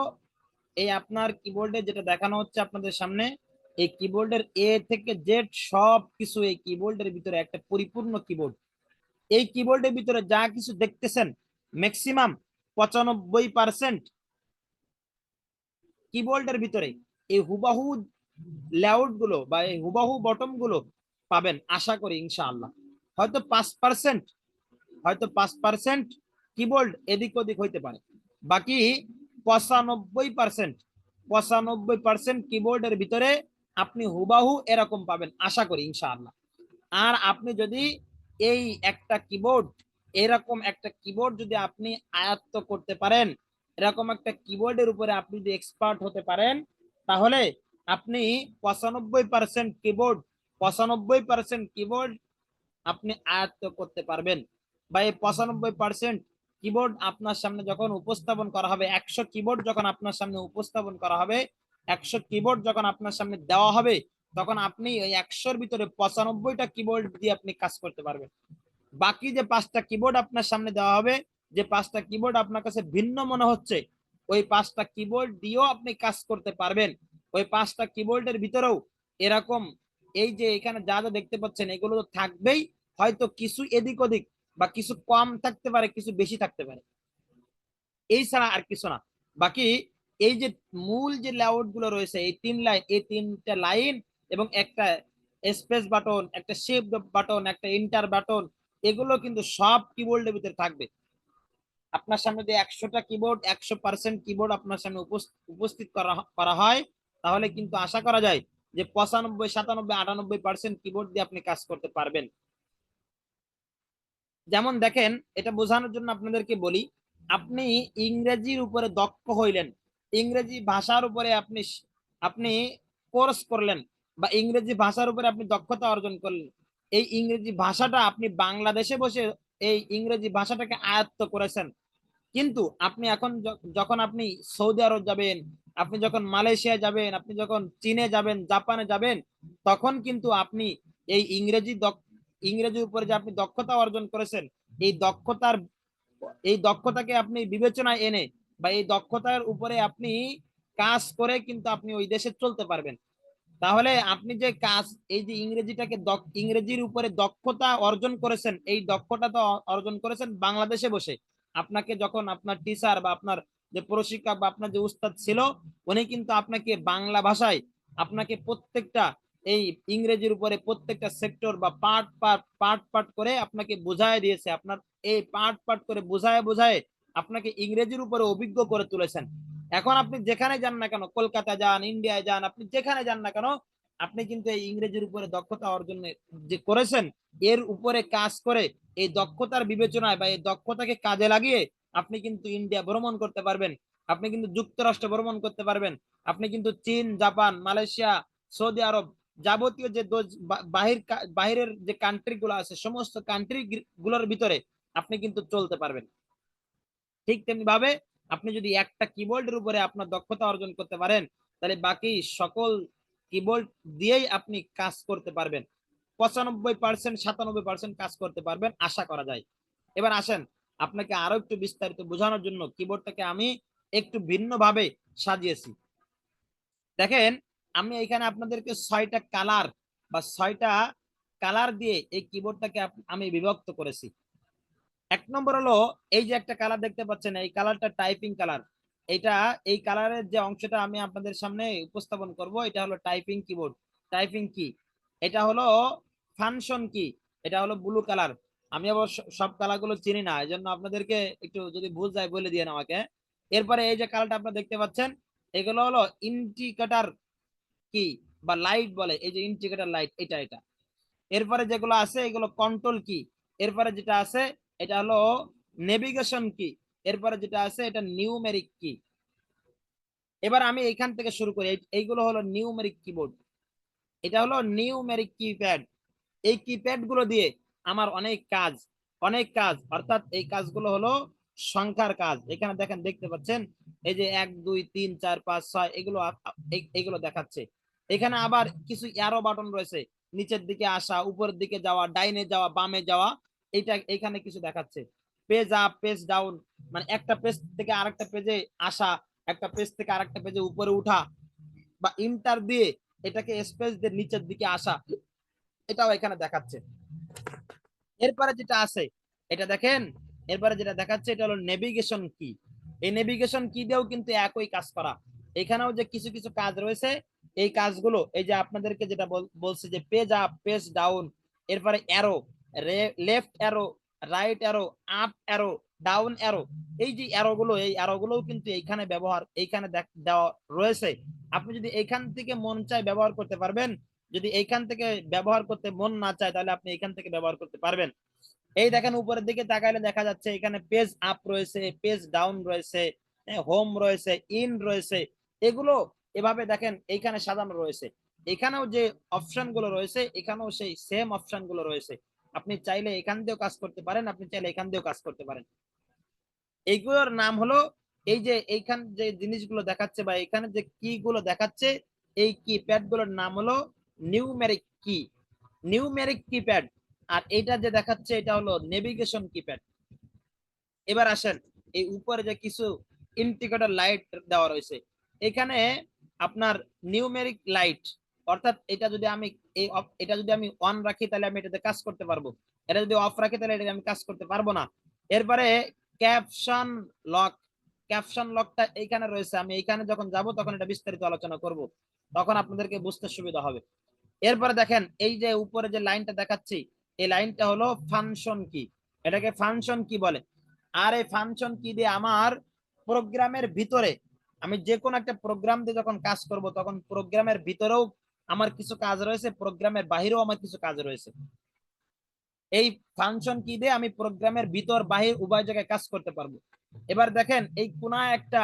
Speaker 1: এই আপনার কিবোর্ডে যেটা দেখানো হচ্ছে আপনাদের সামনে, এই কিবোর্ডের এ থেকে জেড সব কিছু এই কিবোর্ডের ভিতরে একটা পরিপূর্ণ কিবোর্ড। এই কিবোর্ডের ভিতরে যা কিছু দেখতেছেন, ম্যাক্সিমাম 95% কিবোর্ডের ভিতরে এই হুবাহু লেআউট গুলো বা এই হুবাহু বটম গুলো পাবেন আশা করি ইনশাআল্লাহ। হয়তো 5%, হয়তো 5% কিবোর্ড এদিক ওদিক হইতে পারে, বাকি 95%, 95% কিবোর্ডের ভিতরে আপনি হুবাহু এরকম পাবেন আশা করি ইনশাআল্লাহ। আর আপনি যদি এই একটা কিবোর্ড, এরকম একটা কিবোর্ড যদি আপনি আয়ত্ত করতে পারেন, এরকম একটা কিবোর্ডের উপরে আপনি যদি এক্সপার্ট হতে পারেন, তাহলে আপনি 95% কিবোর্ড, 95% কিবোর্ড আপনি আয়ত্ত করতে পারবেন। বা এই 95% কিবোর্ড আপনার সামনে যখন উপস্থাপন করা হবে, 100 কিবোর্ড যখন আপনার সামনে উপস্থাপন করা হবে, 100 কিবোর্ড যখন আপনার সামনে দেওয়া হবে, তখন আপনি ওই 100-র ভিতরে 95টা কিবোর্ড দিয়ে আপনি কাজ করতে পারবেন। বাকি যে 5টা কিবোর্ড আপনার সামনে দেওয়া হবে, যে 5টা কিবোর্ড আপনার কাছে ভিন্ন মনে হচ্ছে, ওই 5টা কিবোর্ড দিয়েও আপনি কাজ করতে পারবেন। ওই 5টা কিবোর্ডের ভিতরেও এরকম এই যে এখানে যা যা দেখতে পাচ্ছেন এগুলো তো থাকবেই, হয়তো কিছু এদিক ওদিক বা কিছু কম থাকতে পারে, কিছু বেশি থাকতে পারে, এই ছাড়া আর কিছু না। বাকি এই যে মূল যে লেআউট গুলো রয়েছে, এই তিন লাইন, এই তিনটা লাইন এবং একটা স্পেস বাটন, একটা শেপ বাটন, একটা ইন্টার বাটন, এগুলো কিন্তু সব কিবোর্ডের ভিতরে থাকবে। আপনার সামনে যে 100টা কিবোর্ড, 100% কিবোর্ড আপনার সামনে উপস্থিত করা হয়, তাহলে কিন্তু আশা করা যায় যে 95, 97, 98% কিবোর্ড দিয়ে আপনি কাজ করতে পারবেন। যেমন দেখেন, এটা বোঝানোর জন্য আপনাদেরকে বলি, আপনি ইংরেজির উপরে দক্ষ হইলেন, ইংরেজি ভাষার উপরে আপনি আপনি কোর্স করলেন, বা ইংরেজি ভাষার উপরে আপনি দক্ষতা অর্জন করলেন। এই ইংরেজি ভাষাটা আপনি বাংলাদেশে বসে এই ইংরেজি ভাষাটাকে আয়ত্ত করেছেন, কিন্তু আপনি এখন যখন আপনি সৌদি আরব যাবেন, আপনি যখন মালয়েশিয়া যাবেন, আপনি যখন চীনে যাবেন, জাপানে যাবেন, তখন কিন্তু আপনি এই ইংরেজির উপরে যে আপনি দক্ষতা অর্জন করেছেন, এই দক্ষতাকে আপনি বিবেচনায় এনে বা এই দক্ষতার উপরে আপনি কাজ করে কিন্তু আপনি ওই দেশে চলতে পারবেন। তাহলে আপনি যে কাজ, এই যে ইংরেজির উপরে দক্ষতা অর্জন করেছেন, এই দক্ষতা তো অর্জন করেছেন বাংলাদেশে বসে। আপনাকে যখন আপনার টিচার বা আপনার যে প্রশিক্ষক বা আপনার যে উস্তাদ ছিল, উনি কিন্তু আপনাকে বাংলা ভাষায় আপনাকে প্রত্যেকটা এই ইংরেজির উপরে প্রত্যেকটা সেক্টর বা পার্ট পার্ট পার্ট করে আপনাকে বোঝায় দিয়েছে। আপনার এই পার্ট পার্ট করে বোঝায় বোঝায় আপনাকে ইংরেজির উপরে অভিজ্ঞ করে তুলেছেন। এখন আপনি যেখানে যান না কেন, কলকাতা যান, ইন্ডিয়ায় যান, আপনি যেখানে যান না কেন, আপনি কিন্তু এই ইংরেজির উপরে দক্ষতা অর্জন যে করেছেন, এর উপরে কাজ করে এই দক্ষতার বিবেচনায় বা এই দক্ষতাকে কাজে লাগিয়ে আপনি কিন্তু ইন্ডিয়া ভ্রমণ করতে পারবেন, আপনি কিন্তু যুক্তরাষ্ট্র ভ্রমণ করতে পারবেন, আপনি কিন্তু চীন, জাপান, মালয়েশিয়া, সৌদি আরব, যাবতীয় যে বাহিরের যে কান্ট্রি গুলো আছে সমস্ত কান্ট্রি গুলোর ভিতরে আপনি কিন্তু চলতে পারবেন। ঠিক তেমনি ভাবে আপনি যদি একটা কিবোর্ডের উপরে আপনার দক্ষতা অর্জন করতে পারেন, তাহলে বাকি সকল কিবোর্ড দিয়েই আপনি কাজ করতে পারবেন। 95%, 97% কাজ করতে পারবেন আশা করা যায়। এবার আসেন, আপনাকে আরো একটু বিস্তারিত বোঝানোর জন্য কিবোর্ডটাকে আমি একটু ভিন্নভাবে সাজিয়েছি। দেখেন, আমি এখানে আপনাদেরকে 6টা কালার বা 6টা কালার দিয়ে এই কিবোর্ডটাকে আমি বিভক্ত করেছি। 1 নম্বর হলো, এই যে একটা কালার দেখতে পাচ্ছেন, এই কালারটা টাইপিং কালার। এটা, এই কালারের যে অংশটা আমি আপনাদের সামনে উপস্থাপন করব, এটা হলো টাইপিং কিবোর্ড, টাইপিং কি। এটা হলো ফাংশন কি, এটা হলো ব্লু কালার। আমি আবার সব কালার গুলো চিনি না, এই জন্য আপনাদেরকে একটু যদি ভুল যায় বলে দিয়ে আমাকে। এরপরে এই যে কালারটা আপনারা দেখতে পাচ্ছেন, এগুলো হলো ইন্ডিকেটর কি বা লাইট বলে, এই যে ইন্ডিকেটর লাইট, এটা। এরপরে যেগুলো আছে এগুলো কন্ট্রোল কি। এরপরে যেটা আছে এটা হলো নেভিগেশন কি। এরপরে যেটা আছে এটা নিউমেরিক কি। এবার আমি এখান থেকে শুরু করি। এইগুলো হলো নিউমেরিক কিবোর্ড, এটা হলো নিউমেরিক কিপ্যাড। এই কিপ্যাড গুলো দিয়ে আমার অনেক কাজ, অর্থাৎ এই কাজগুলো হলো সংখ্যার কাজ। এখানে দেখেন, দেখতে পাচ্ছেন এই যে 1 2 3 4 5 6 এগুলো এগুলো দেখাচ্ছে। এখানে আবার কিছু অ্যারো বাটন রয়েছে, নিচের দিকে আসা, উপরের দিকে যাওয়া, ডাইনে যাওয়া, বামে যাওয়া, এটা এখানে কিছু দেখাচ্ছে। পেজ আপ, পেজ ডাউন, মানে একটা পেজ থেকে আরেকটা পেজে আসা, একটা পেজ থেকে আরেকটা পেজে উপরে উঠা, বা ইন্টার দিয়ে এটাকে স্পেস দিয়ে নিচের দিকে আসা, এটাও এখানে দেখাচ্ছে। এরপরে যেটা আছে এটা দেখেন, এরপরে যেটা দেখাচ্ছে এটা হলো নেভিগেশন কি। এই নেভিগেশন কি দিয়েও কিন্তু একই কাজ করা। এখানেও যে কিছু কিছু কাজ রয়েছে, এই কাজগুলো এই যে আপনাদেরকে যেটা বলছে যে পেজ আপ, পেজ ডাউন, এরপরে arrow, left arrow, right arrow, up arrow, down arrow, এই যে অ্যারো গুলো, এই অ্যারো গুলোও কিন্তু এইখানে ব্যবহার, এইখানে দেওয়া রয়েছে। আপনি যদি এইখান থেকে মন চায় ব্যবহার করতে পারবেন, যদি এইখান থেকে ব্যবহার করতে মন না চায় তাহলে আপনি এখান থেকে ব্যবহার করতে পারবেন। এই দেখেন, উপরের দিকে তাকাইলে দেখা যাচ্ছে এখানে পেজ আপ রয়েছে, পেজ ডাউন রয়েছে, হোম রয়েছে, ইন রয়েছে, এগুলো এভাবে দেখেন এইখানে সাজানো রয়েছে। এখানেও যে অপশন গুলো রয়েছে এখানেও সেই সেম অপশন গুলো রয়েছে। আপনি চাইলে এখান দিয়েও কাজ করতে পারেন, আপনি চাইলে এখান দিয়েও কাজ করতে পারেন। এইগুলোর নাম হলো, এই যে এইখান যে জিনিসগুলো দেখাচ্ছে বা এখানে যে কি গুলো দেখাচ্ছে, এই কিপ্যাড গুলোর নাম হলো নিউমেরিক কি, নিউমেরিক কিপ্যাড। আর এইটা যে দেখাচ্ছে এটা হলো নেভিগেশন কিপ্যাড। এবার আসেন, এই উপরে যে কিছু ইন্ডিকেটর লাইট দেওয়া রয়েছে, এখানে আপনার নিউমেরিক লাইট, অর্থাৎ এটা যদি আমি এটা যদি আমি অন রাখি তাহলে আমি এটাতে কাজ করতে পারবো, এটা যদি অফ রাখি তাহলে এটা আমি কাজ করতে পারবো না। এরপরে ক্যাপশন লক, ক্যাপশন লকটা এইখানে রয়েছে, আমি এইখানে যখন যাব তখন এটা বিস্তারিত আলোচনা করব, তখন আপনাদেরকে বুঝতে সুবিধা হবে। এরপরে দেখেন, এই যে উপরে যে লাইনটা দেখাচ্ছি, এই লাইনটা হলো ফাংশন কি, এটাকে ফাংশন কি বলে। আর এই ফাংশন কি দিয়ে আমার প্রোগ্রামের ভিতরে, আমি যে কোনো একটা প্রোগ্রাম দিয়ে যখন কাজ করব তখন প্রোগ্রামের ভিতরেও আমার কিছু কাজ রয়েছে, প্রোগ্রামের বাহিরেও আমার কিছু কাজ রয়েছে। এই ফাংশন কি দিয়ে আমি প্রোগ্রামের ভিতর বাহির উভয় জায়গায় কাজ করতে পারবো। এবার দেখেন, এই কোনায় একটা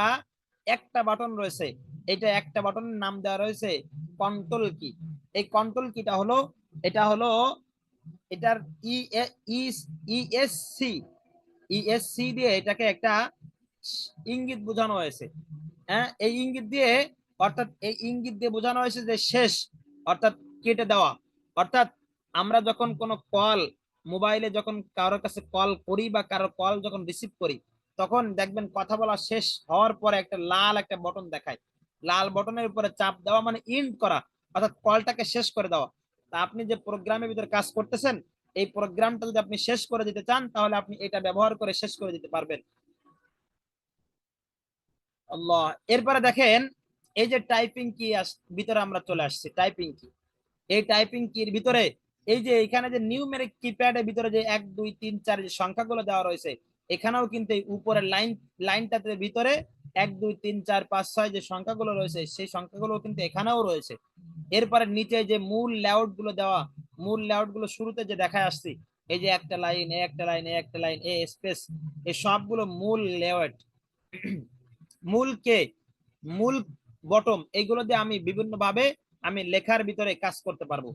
Speaker 1: একটা বাটন রয়েছে, এটা একটা বাটনের নাম দেওয়া রয়েছে কন্ট্রোল কি। এই কন্ট্রোল কিটা হলো, এটা হলো এটার ইএসসি, ইএসসি দিয়ে এটাকে একটা ইঙ্গিত বোঝানো হয়েছে। হ্যাঁ, এই ইঙ্গিত দিয়ে, অর্থাৎ এই ইঙ্গিত দিয়ে বোঝানো হয়েছে যে শেষ, অর্থাৎ কেটে দেওয়া। অর্থাৎ আমরা যখন কোনো কল, মোবাইলে যখন কারোর কাছে কল করি বা কারো কল যখন রিসিভ করি, তখন দেখবেন কথা বলা শেষ হওয়ার পরে একটা লাল একটা বটন দেখায়, লাল বটনের উপরে চাপ দেওয়া মানে ইন্ড করা, অর্থাৎ কলটাকে শেষ করে দেওয়া। তা আপনি যে প্রোগ্রামের ভিতরে কাজ করতেছেন, এই প্রোগ্রামটা যদি আপনি শেষ করে দিতে চান তাহলে আপনি এটা ব্যবহার করে শেষ করে দিতে পারবেন। আল্লাহ। এরপরে দেখেন, এই যে টাইপিং কি ভিতরে আমরা চলে আসছি, টাইপিং কি। এই টাইপিং কির ভিতরে এই যে এখানে যে নিউমেরিক কিপ্যাডের ভিতরে যে 1 2 3 4 যে সংখ্যাগুলো দেওয়া রয়েছে, এখানেও কিন্তু এই উপরের লাইনটাতে ভিতরে 1 2 3 4 5 6 যে সংখ্যাগুলো রয়েছে সেই সংখ্যাগুলো কিন্তু এখানেও রয়েছে। এরপরে নিচে যে মূল লেআউট গুলো দেওয়া, মূল লেআউট গুলো শুরুতে যে দেখায় আসছি, এই যে একটা লাইন, একটা লাইন, একটা লাইন, স্পেস, এই সবগুলো মূল লেআউট। মূল কে, মূল বটম, এগুলো দিয়ে আমি বিভিন্ন ভাবে আমি লেখার ভিতরে কাজ করতে পারবো।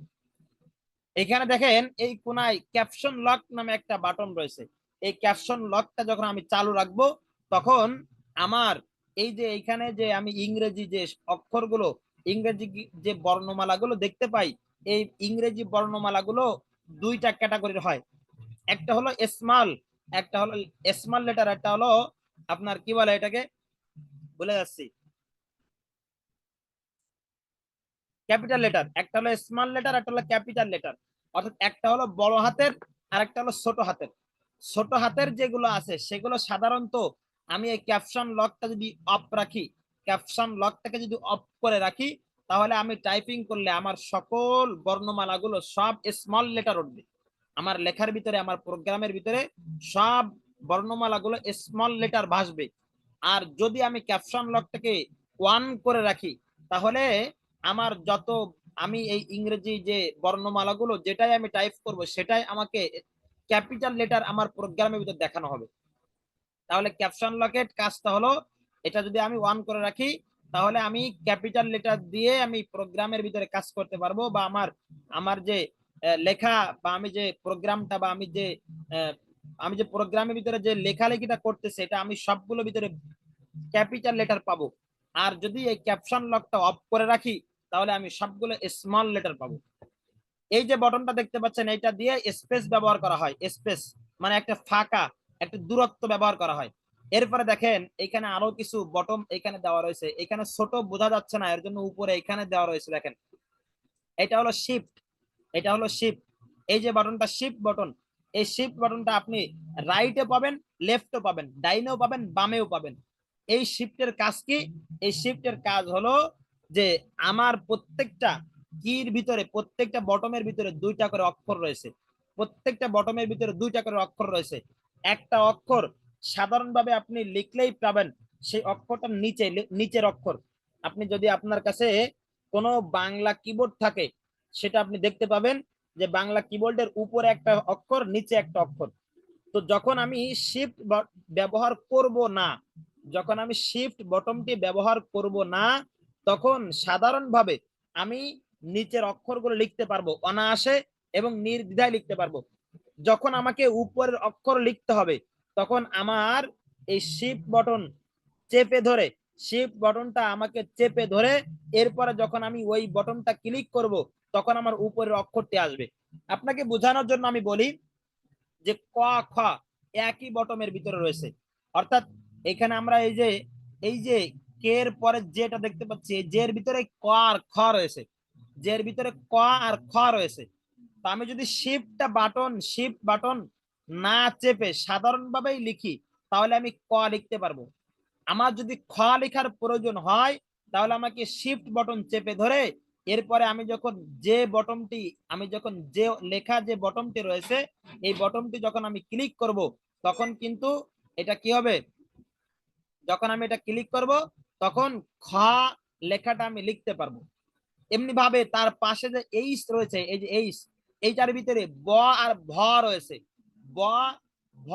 Speaker 1: এখানে দেখেন এই কোনায় ক্যাপশন লক নামে একটা বাটন রয়েছে। এই ক্যাপশন লকটা যখন আমি চালু রাখবো তখন আমার এই যে এখানে যে আমি ইংরেজি যে অক্ষরগুলো, ইংরেজি যে বর্ণমালাগুলো দেখতে পাই, এই ইংরেজি বর্ণমালাগুলো দুইটা ক্যাটাগরির হয়। একটা হলো স্মল, একটা হলো স্মল লেটার, একটা হলো আপনার কি বলে এটাকে, বলে যাচ্ছি, ক্যাপিটাল লেটার। একটা হলো স্মল লেটার, একটা হলো ক্যাপিটাল লেটার। অর্থাৎ একটা হলো বড় হাতের আর একটা হলো ছোট হাতের। ছোট হাতের যেগুলো আছে সেগুলো সাধারণত আমি এই ক্যাপশন লকটা যদি অফ রাখি, ক্যাপশন লকটাকে যদি অফ করে রাখি, তাহলে আমি টাইপিং করলে আমার সকল বর্ণমালাগুলো সব স্মল লেটার উঠবে। আমার লেখার ভিতরে, আমার প্রোগ্রামের ভিতরে সব বর্ণমালাগুলো স্মল লেটার ভাসবে। আর যদি আমি ক্যাপশন লকটাকে ওয়ান করে রাখি, তাহলে আমার যত আমি এই ইংরেজি যে বর্ণমালাগুলো যেটাই আমি টাইপ করব সেটাই আমাকে ক্যাপিটাল লেটার আমার প্রোগ্রামের ভিতর দেখানো হবে। তাহলে ক্যাপশন লকের কাজটা হলো, এটা যদি আমি ওয়ান করে রাখি তাহলে আমি ক্যাপিটাল লেটার দিয়ে আমি প্রোগ্রামের ভিতরে কাজ করতে পারবো, বা আমার আমার যে লেখা, বা আমি যে প্রোগ্রামটা, বা আমি যে প্রোগ্রামের ভিতরে যে লেখালেখিটা করতেছে এটা আমি সবগুলো ভিতরে ক্যাপিটাল লেটার পাবো। আর যদি এই ক্যাপশন লকটা অফ করে রাখি তাহলে আমি সবগুলো স্মল লেটার পাবো। এই যে বটনটা দেখতে পাচ্ছেন, এটা দিয়ে স্পেস ব্যবহার করা হয়। স্পেস মানে একটা ফাঁকা, একটা দূরত্ব ব্যবহার করা হয়। এরপরে দেখেন এখানে আরো কিছু বটন এখানে দেওয়া রয়েছে। এখানে ছোট বোঝা যাচ্ছে না, এর জন্য উপরে এখানে দেওয়া রয়েছে দেখেন, এটা হলো শিফট, এটা হলো শিফট। এই যে বাটনটা শিফট বটন, এই শিফট বাটনটা আপনি রাইটে পাবেন, লেফটও পাবেন, ডাইনেও পাবেন, বামেও পাবেন। এই শিফটের কাজ কি? এই শিফটের কাজ হলো যে আমার প্রত্যেকটা কির ভিতরে, প্রত্যেকটা বটমের ভিতরে দুইটা করে অক্ষর রয়েছে। প্রত্যেকটা বটমের ভিতরে দুইটা করে অক্ষর রয়েছে। একটা অক্ষর সাধারণভাবে আপনি লিখলেই পাবেন, সেই অক্ষরটা নিচে, নিচের অক্ষর। আপনি যদি আপনার কাছে কোনো বাংলা কিবোর্ড থাকে সেটা আপনি দেখতে পাবেন যে বাংলা কিবোর্ডের উপরে একটা অক্ষর, নিচে একটা অক্ষর। তো যখন আমি শিফট ব্যবহার করব না, যখন আমি শিফট বটনটি ব্যবহার করব না, তখন সাধারণভাবে আমি নিচের অক্ষরগুলো লিখতে পারবো অনায়াসে এবং নির্দ্বিধায় লিখতে পারবো। যখন আমাকে উপরের অক্ষর লিখতে হবে তখন আমার এই শিফট বটন চেপে ধরে, শিফট বটনটা আমাকে চেপে ধরে এরপরে যখন আমি ওই বটনটা ক্লিক করব তখন আমার উপরের অক্ষরটি আসবে। আপনাকে বোঝানোর জন্য আমি বলি যে ক খ একই বটমের ভিতরে রয়েছে। অর্থাৎ এখানে আমরা এই যে কে এর পরে যেটা দেখতে পাচ্ছি, জের ভিতরে ক আর খ রয়েছে, জের ভিতরে ক আর খ রয়েছে। তো আমি যদি শিফট বাটন না চেপে সাধারণভাবেই লিখি তাহলে আমি ক লিখতে পারবো। আমার যদি খ লেখার প্রয়োজন হয় তাহলে আমাকে শিফট বটন চেপে ধরে এরপরে আমি যখন যে বটনটি, আমি যখন যে লেখা যে বটনটি রয়েছে এই বটনটি যখন আমি ক্লিক করব তখন কিন্তু এটা কি হবে, যখন আমি এটা ক্লিক করব তখন খ লেখাটা আমি লিখতে পারবো। এমনি ভাবে তার পাশে যে এইচ রয়েছে, এই যে এইচ, এইটার ভিতরে ব আর ভ রয়েছে। ব ভ,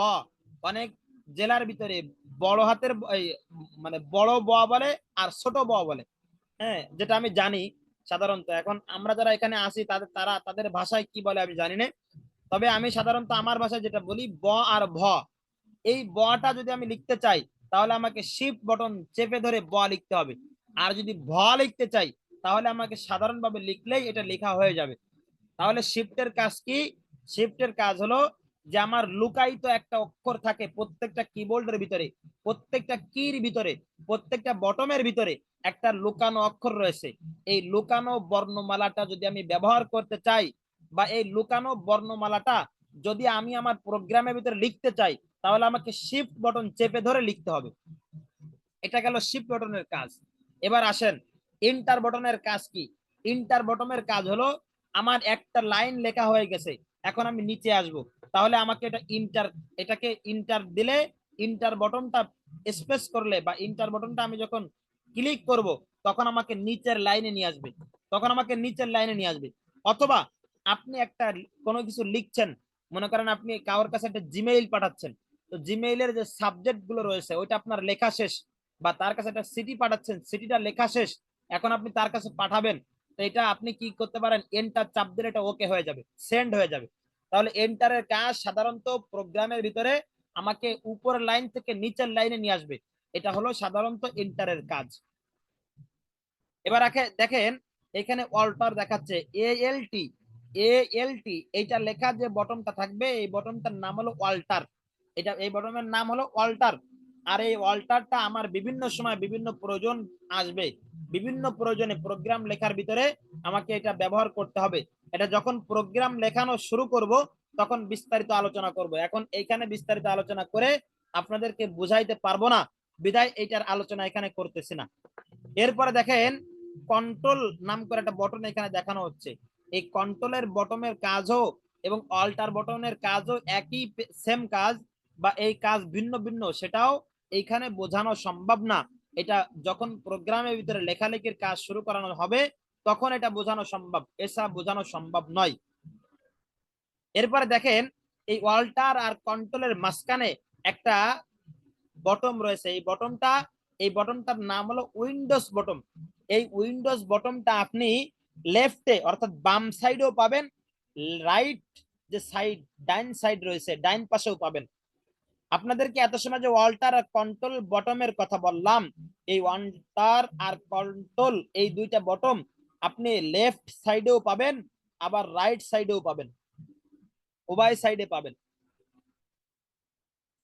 Speaker 1: অনেক জেলার ভিতরে বড় হাতের মানে বড় ব বলে আর ছোট ব বলে। হ্যাঁ, যেটা আমি জানি সাধারণত। এখন আমরা যারা এখানে আসি তাদের ভাষায় কি বলে আমি জানি না, তবে আমি সাধারণত আমার ভাষায় যেটা বলি ব আর ভ। এই বটা যদি আমি লিখতে চাই তাহলে আমাকে শিফট বটন চেপে ধরে ব লিখতে হবে। আর যদি ভ লিখতে চাই তাহলে আমাকে সাধারণভাবে লিখলেই এটা লেখা হয়ে যাবে। তাহলে শিফটের কাজ কি? শিফটের কাজ হলো যে আমার লুকায়িত একটা অক্ষর থাকে প্রত্যেকটা কিবোর্ডের ভিতরে, প্রত্যেকটা কির ভিতরে, প্রত্যেকটা বটমের ভিতরে একটা লুকানো অক্ষর রয়েছে। এই লুকানো বর্ণমালাটা যদি আমি ব্যবহার করতে চাই, বা এই লুকানো বর্ণমালাটা যদি আমি আমার প্রোগ্রামের ভিতরে লিখতে চাই তাহলে আমাকে শিফট বটন চেপে ধরে লিখতে হবে। এটা গেল শিফট বটনের কাজ। এবার আসেন ইন্টার বটনের কাজ কি। ইন্টার বটনের কাজ হলো আমার একটা লাইন লেখা হয়ে গেছে, এখন আমি নিচে আসব, তাহলে আমাকে এটাকে ইন্টার দিলে, ইন্টার বটনটা স্পেস করলে বা ইন্টার বটনটা আমি যখন ক্লিক করব, তখন আমাকে নিচের লাইনে নিয়ে আসবে, অথবা আপনি একটা কোনো কিছু লিখছেন, মনে করেন আপনি কারোর কাছে একটা জিমেইল পাঠাচ্ছেন, তো জিমেইলের যে সাবজেক্ট গুলো রয়েছে ওইটা আপনার লেখা শেষ, বা তার কাছে একটা সিটি পাঠাচ্ছেন, সিটিটা লেখা শেষ, এখন আপনি তার কাছে পাঠাবেন, তো এটা আপনি কি করতে পারেন, এন্টার চাপ দিলে এটা ওকে হয়ে যাবে, সেন্ড হয়ে যাবে। তাহলে এন্টারের কাজ সাধারণত প্রোগ্রামের ভিতরে আমাকে উপরের লাইন থেকে নিচের লাইনে নিয়ে আসবে, এটা হলো সাধারণত এন্টারের কাজ। এবার দেখেন এখানে অল্টার দেখাচ্ছে, এএলটি, এইটা লেখা যে বটনটা থাকবে, এই বটনটার নাম হলো অল্টার, এই বটনের নাম হলো অল্টার। আর এই অল্টারটা আমার বিভিন্ন সময় বিভিন্ন প্রয়োজন আসবে, বিভিন্ন প্রয়োজনে প্রোগ্রাম লেখার ভিতরে আমাকে এটা ব্যবহার করতে হবে। এটা যখন প্রোগ্রাম লেখানো শুরু করব তখন বিস্তারিত আলোচনা করব, এখন এইখানে বিস্তারিত আলোচনা করে আপনাদেরকে বুঝাইতে পারবো না, বিধায় এইটার আলোচনা এখানে করতেছি না। এরপরে দেখেন কন্ট্রোল নাম করে একটা বটন এখানে দেখানো হচ্ছে, এই কন্ট্রোলের বটনের কাজও এবং অল্টার বটনের কাজও একই, সেম কাজ, বা এই কাজ ভিন্ন ভিন্ন, সেটাও এইখানে বোঝানো সম্ভব না। এটা যখন প্রোগ্রামের ভিতরে লেখালেখির কাজ শুরু করানো হবে তখন এটা বোঝানো সম্ভব, এছাড়া বোঝানো সম্ভব নয়। এরপরে দেখেন এই অল্টার আর কন্ট্রোলের মাঝখানে একটা বটম রয়েছে, এই বটমটার নাম হলো উইন্ডোজ বটম। এই উইন্ডোজ বটমটা আপনি লেফটে অর্থাৎ বাম সাইডেও পাবেন, রাইট যে সাইড, ডাইন সাইড রয়েছে ডাইন পাশেও পাবেন। আপনাদেরকে এত সময় যে অল্টার আর কন্ট্রোল বটমের কথা বললাম, এই অল্টার আর কন্ট্রোল এই দুইটা বটম আপনি লেফট সাইডেও পাবেন, আবার রাইট সাইডেও পাবেন, উভয় সাইডে পাবেন।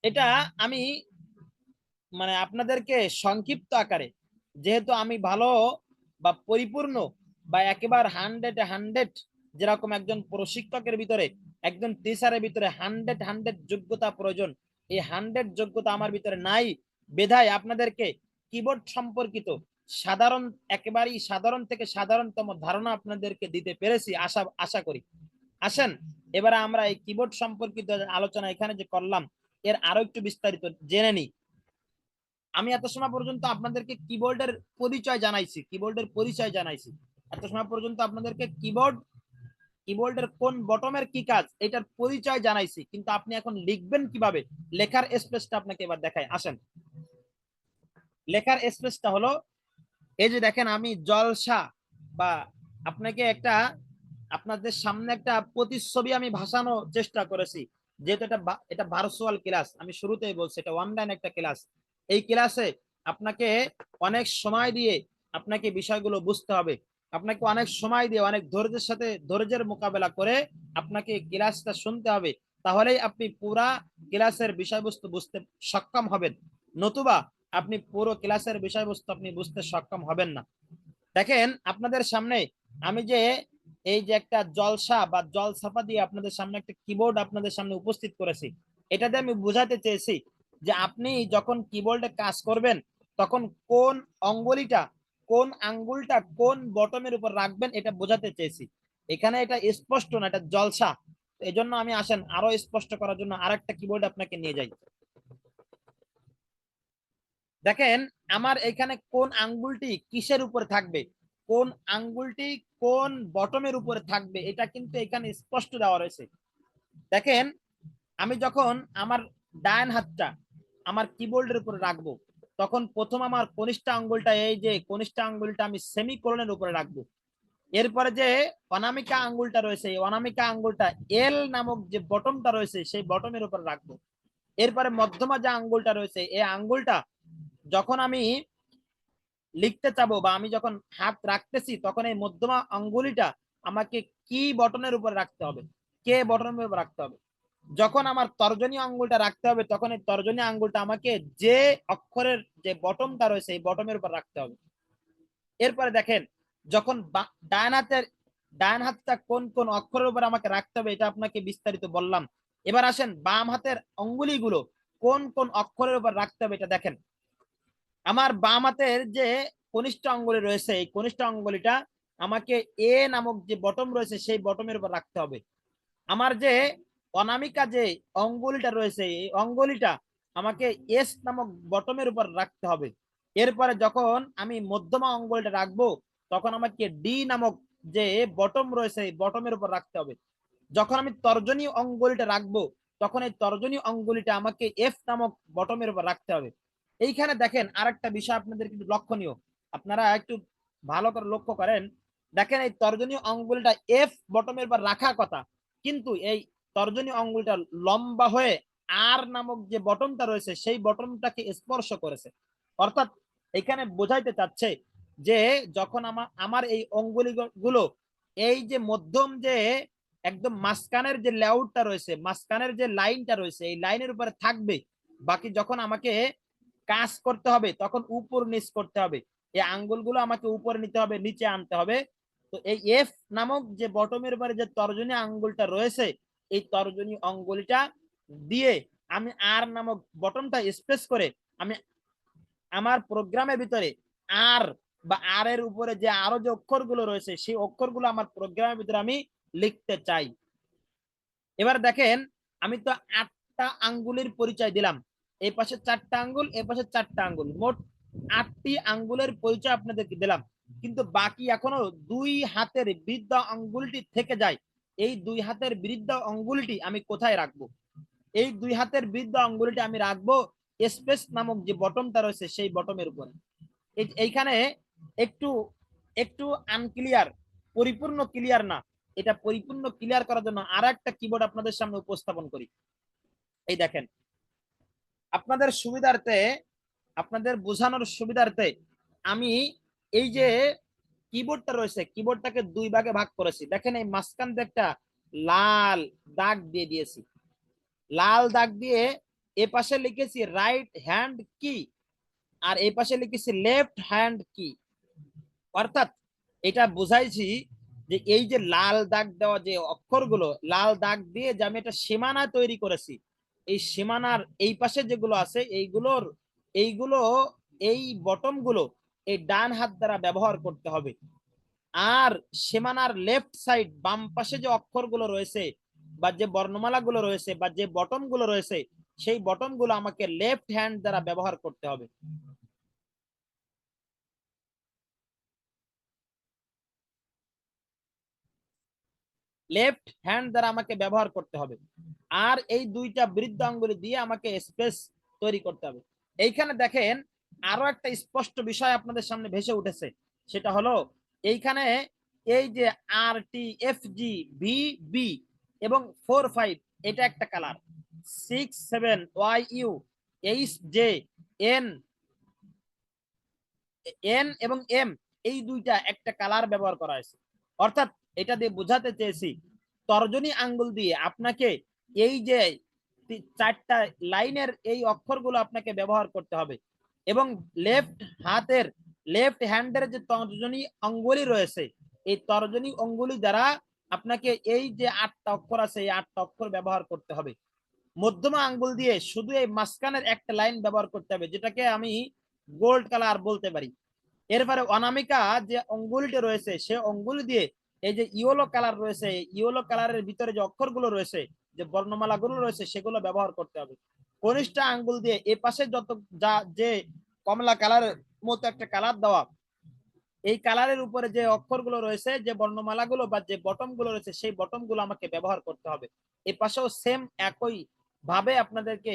Speaker 1: এটা আমি মানে আপনাদেরকে সংক্ষিপ্ত আকারে, যেহেতু আমি ভালো বা পরিপূর্ণ বা একেবারে 100 যেরকম একজন প্রশিক্ষকের ভিতরে, একজন টিচারের ভিতরে 100 যোগ্যতা প্রয়োজন, এই 100 যোগ্যতা আমার ভিতরে নাই, বেধায় আপনাদেরকে কিবোর্ড সম্পর্কিত সাধারণ, একেবারেই সাধারণ থেকে সাধারণতম ধারণা আপনাদেরকে দিতে পেরেছি, আশা করি। আসেন এবারে আমরা এই কিবোর্ড সম্পর্কিত আলোচনা এখানে যে করলাম এর আরো একটু বিস্তারিত জেনে নিই। আমি এত সময় পর্যন্ত আপনাদেরকে পরিচয় জানাইছি, এত সময় পর্যন্ত আপনাদেরকে কিবোর্ডের কোন বটমের কি কাজ এটার পরিচয় জানাইছি, কিন্তু আপনি এখন লিখবেন কিভাবে, লেখার স্পেসটা আপনাকে এবার দেখাই। আসেন, লেখার স্পেসটা হলো এই যে দেখেন, আমি জলসা বা আপনাকে একটা, আপনাদের সামনে একটা প্রতিচ্ছবি আমি ভাসানোর চেষ্টা করেছি, যেহেতু এটা ভার্চুয়াল ক্লাস, আমি শুরুতেই বলছি এটা অনলাইন একটা ক্লাস। এই ক্লাসে আপনাকে অনেক সময় দিয়ে আপনাকে বিষয়গুলো বুঝতে হবে, আপনাকে অনেক সময় দিয়ে অনেক ধৈর্যের মোকাবেলা করে আপনাকে ক্লাসটা শুনতে হবে, তাহলেই আপনি পুরা ক্লাসের বিষয়বস্তু বুঝতে সক্ষম হবেন, নতুবা আপনি পুরো ক্লাসের বিষয়বস্তু আপনি বুঝতে সক্ষম হবেন না। দেখেন আপনাদের সামনে আমি যে এই যে একটা জলসা বা জলছাপা দিয়ে আপনাদের সামনে একটা কিবোর্ড আপনাদের সামনে উপস্থিত করেছি, এটাতে আমি বোঝাতে চেয়েছি যে আপনি যখন কিবোর্ডে কাজ করবেন তখন কোন আঙ্গুলটা কোন বটমের উপর রাখবেন এটা বোঝাতে চেয়েছি। এখানে এটা স্পষ্ট না, এটা জলসা, এই জন্য আমি আসেন আরো স্পষ্ট করার জন্য আরেকটা কিবোর্ড আপনাকে নিয়ে যাই। দেখেন আমার এখানে কোন আঙ্গুলটি কিসের উপরে থাকবে, কোন আঙ্গুলটি কোন বটমের উপরে থাকবে এটা কিন্তু এখানে স্পষ্ট দেওয়া রয়েছে। দেখেন আমি যখন আমার ডান হাতটা আমার কিবোর্ডের উপরে রাখবো তখন প্রথম আমার কনিষ্ঠ আঙ্গুলটা, এই যে কনিষ্ঠ আঙ্গুলটা আমি সেমিকোলনের উপরে রাখবো, এরপরে যে অনামিকা আঙ্গুলটা রয়েছে এই অনামিকা আঙ্গুলটা এল নামক যে বটমটা রয়েছে সেই বটমের উপর রাখবো, এরপরে মধ্যমা যে আঙ্গুলটা রয়েছে এই আঙ্গুলটা যখন আমি লিখতে চাবো বা আমি যখন হাত রাখতেছি তখন এই মধ্যমা আঙ্গুলিটা আমাকে কি বটনের উপর রাখতে হবে, কে বটনের উপর রাখতে হবে। যখন আমার তর্জনী আঙ্গুলটা রাখতে হবে তখন এই তর্জনী আঙ্গুলটা আমাকে যে অক্ষরের যে বটমটা রয়েছে এই বটমের উপর রাখতে হবে। এরপরে দেখেন যখন ডান হাতটা কোন কোন অক্ষরের উপর আমাকে রাখতে হবে এটা আপনাকে বিস্তারিত বললাম। এবার আসেন বাম হাতের অঙ্গুলিগুলো কোন কোন অক্ষরের উপর রাখতে হবে এটা দেখেন। আমার বাম হাতের যে কনিষ্ঠ অঙ্গুলি রয়েছে এই কনিষ্ঠ অঙ্গুলিটা আমাকে এ নামক যে বটম রয়েছে সেই বটমের উপর রাখতে হবে। আমার যে অনামিকা যে অঙ্গুলিটা রয়েছে এই অঙ্গুলিটা আমাকে এস নামক বটমের উপর রাখতে হবে। এরপরে যখন আমি মধ্যমা অঙ্গুলিটা রাখবো তখন আমাকে ডি নামক যে বটম রয়েছে এই বটমের উপর রাখতে হবে। যখন আমি তর্জনী অঙ্গুলিটা রাখবো তখন এই তর্জনী অঙ্গুলিটা আমাকে এফ নামক বটমের উপর রাখতে হবে। এইখানে দেখেন আরেকটা বিষয় আপনাদের কিন্তু লক্ষণীয়, আপনারা একটু ভালো করে লক্ষ্য করেন। দেখেন এই তর্জনী অঙ্গুলিটা এফ বটমের উপর রাখার কথা, কিন্তু এই তর্জনী অঙ্গুলটা লম্বা হয়ে আর নামক যে বটমটা রয়েছে সেই বটমটাকে স্পর্শ করেছে। অর্থাৎ এখানে বোঝাইতে চাচ্ছে যে যখন আমার আমার এই অঙ্গুলি গুলো এই যে মধ্যম যে একদম মাঝখানের যে লেআউটটা রয়েছে, মাঝখানের যে লাইনটা রয়েছে এই লাইনের উপরে থাকবে, বাকি যখন আমাকে কাজ করতে হবে তখন উপর নিচ করতে হবে, এই আঙ্গুলগুলো আমাকে উপরে নিতে হবে, নিচে আনতে হবে। তো এই এফ নামক যে বটমের উপরে যে তর্জনী আঙ্গুলটা রয়েছে এই তর্জনী আঙ্গুলটা দিয়ে আমি আর নামক বটমটা স্পেস করে আমি আমার প্রোগ্রামের ভিতরে আর বা আর এর উপরে যে আরো যে অক্ষরগুলো রয়েছে সেই অক্ষরগুলো আমার প্রোগ্রামের ভিতরে আমি লিখতে চাই। এবার দেখেন আমি তো 8টা আঙ্গুলের পরিচয় দিলাম, এই পাশে 4টা আঙ্গুল, এই পাশে 4টা আঙ্গুল, মোট 8টি আঙ্গুলের পরিচয় আপনাদেরকে দিলাম। কিন্তু বাকি এখনো 2 হাতের বৃদ্ধ আঙ্গুলটি থেকে যায়। এই 2 হাতের বৃদ্ধ আঙ্গুলটি আমি কোথায় রাখবো? এই 2 হাতের বৃদ্ধ আঙ্গুলটি আমি রাখবো স্পেস নামক যে বটমটা রয়েছে সেই বটমের উপরে। এইখানে একটু একটু আনক্লিয়ার, পরিপূর্ণ ক্লিয়ার না। এটা পরিপূর্ণ ক্লিয়ার করার জন্য আর একটা কিবোর্ড আপনাদের সামনে উপস্থাপন করি। এই দেখেন আপনাদের সুবিধার্থে, আপনাদের বোঝানোর সুবিধার্থে আমি এই যে কিবোর্ডটা রয়েছে কিবোর্ডটাকে 2 ভাগে ভাগ করেছি। দেখেন এই মাঝখান দিয়ে একটা লাল দাগ দিয়ে দিয়েছি, লাল দাগ দিয়ে এ পাশে লিখেছি রাইট হ্যান্ড কি আর এই পাশে লিখেছি লেফট হ্যান্ড কি। অর্থাৎ এটা বুঝাইছি যে এই যে লাল দাগ দেওয়া যে অক্ষরগুলো লাল দাগ দিয়ে যে আমি একটা সীমানা তৈরি করেছি, এই সীমানার এই পাশে যেগুলো আছে এইগুলো এই বটম গুলো এই ডান হাত দ্বারা ব্যবহার করতে হবে। আর সীমানার লেফট সাইড বাম পাশে যে অক্ষরগুলো রয়েছে বা যে বর্ণমালা গুলো রয়েছে বা যে বটম গুলো রয়েছে সেই বটম গুলো আমাকে লেফট হ্যান্ড দ্বারা ব্যবহার করতে হবে। লেফট হ্যান্ড দ্বারা আমাকে ব্যবহার করতে হবে। আর এই 2টা বৃদ্ধ আঙ্গুল দিয়ে আমাকে স্পেস তৈরি করতে হবে। এইখানে দেখেন আরো একটা স্পষ্ট বিষয় আপনাদের সামনে ভেসে উঠেছে, সেটা হলো এইখানে এই যে R T F G V B এবং 4 5 এটা একটা colour, 6 7 Y U H J N N এবং এম এই 2টা একটা কালার ব্যবহার করা হয়েছে। অর্থাৎ এটা দিয়ে বোঝাতে চেয়েছি তর্জনী আঙ্গুল দিয়ে আপনাকে এই যে 4টা লাইনের এই অক্ষরগুলো আপনাকে ব্যবহার করতে হবে এবং লেফট হাতের লেফট হ্যান্ডের যে তর্জনী অঙ্গুলি রয়েছে এই তর্জনী অঙ্গুলি দ্বারা আপনাকে এই যে 8টা অক্ষর আছে এই 8টা অক্ষর ব্যবহার করতে হবে। মধ্যমা আঙ্গুল দিয়ে শুধু এই মাঝখানের একটা লাইন ব্যবহার করতে হবে যেটাকে আমি গোল্ড কালার বলতে পারি। এরপরে অনামিকা যে অঙ্গুলিটা রয়েছে সে অঙ্গুলি দিয়ে এই যে ইয়েলো কালার রয়েছে ইয়েলো কালারের ভিতরে যে অক্ষরগুলো রয়েছে যে বর্ণমালা গুলো রয়েছে সেগুলো ব্যবহার করতে হবে। কনিষ্ঠ আঙ্গুল দিয়ে এ পাশে যত যা যে কমলা কালারের মতো একটা কালার দেওয়া এই কালারের উপরে যে অক্ষরগুলো রয়েছে যে বর্ণমালাগুলো বা যে বটম গুলো রয়েছে সেই বটম গুলো আমাকে ব্যবহার করতে হবে। এই পাশেও সেম একই ভাবে আপনাদেরকে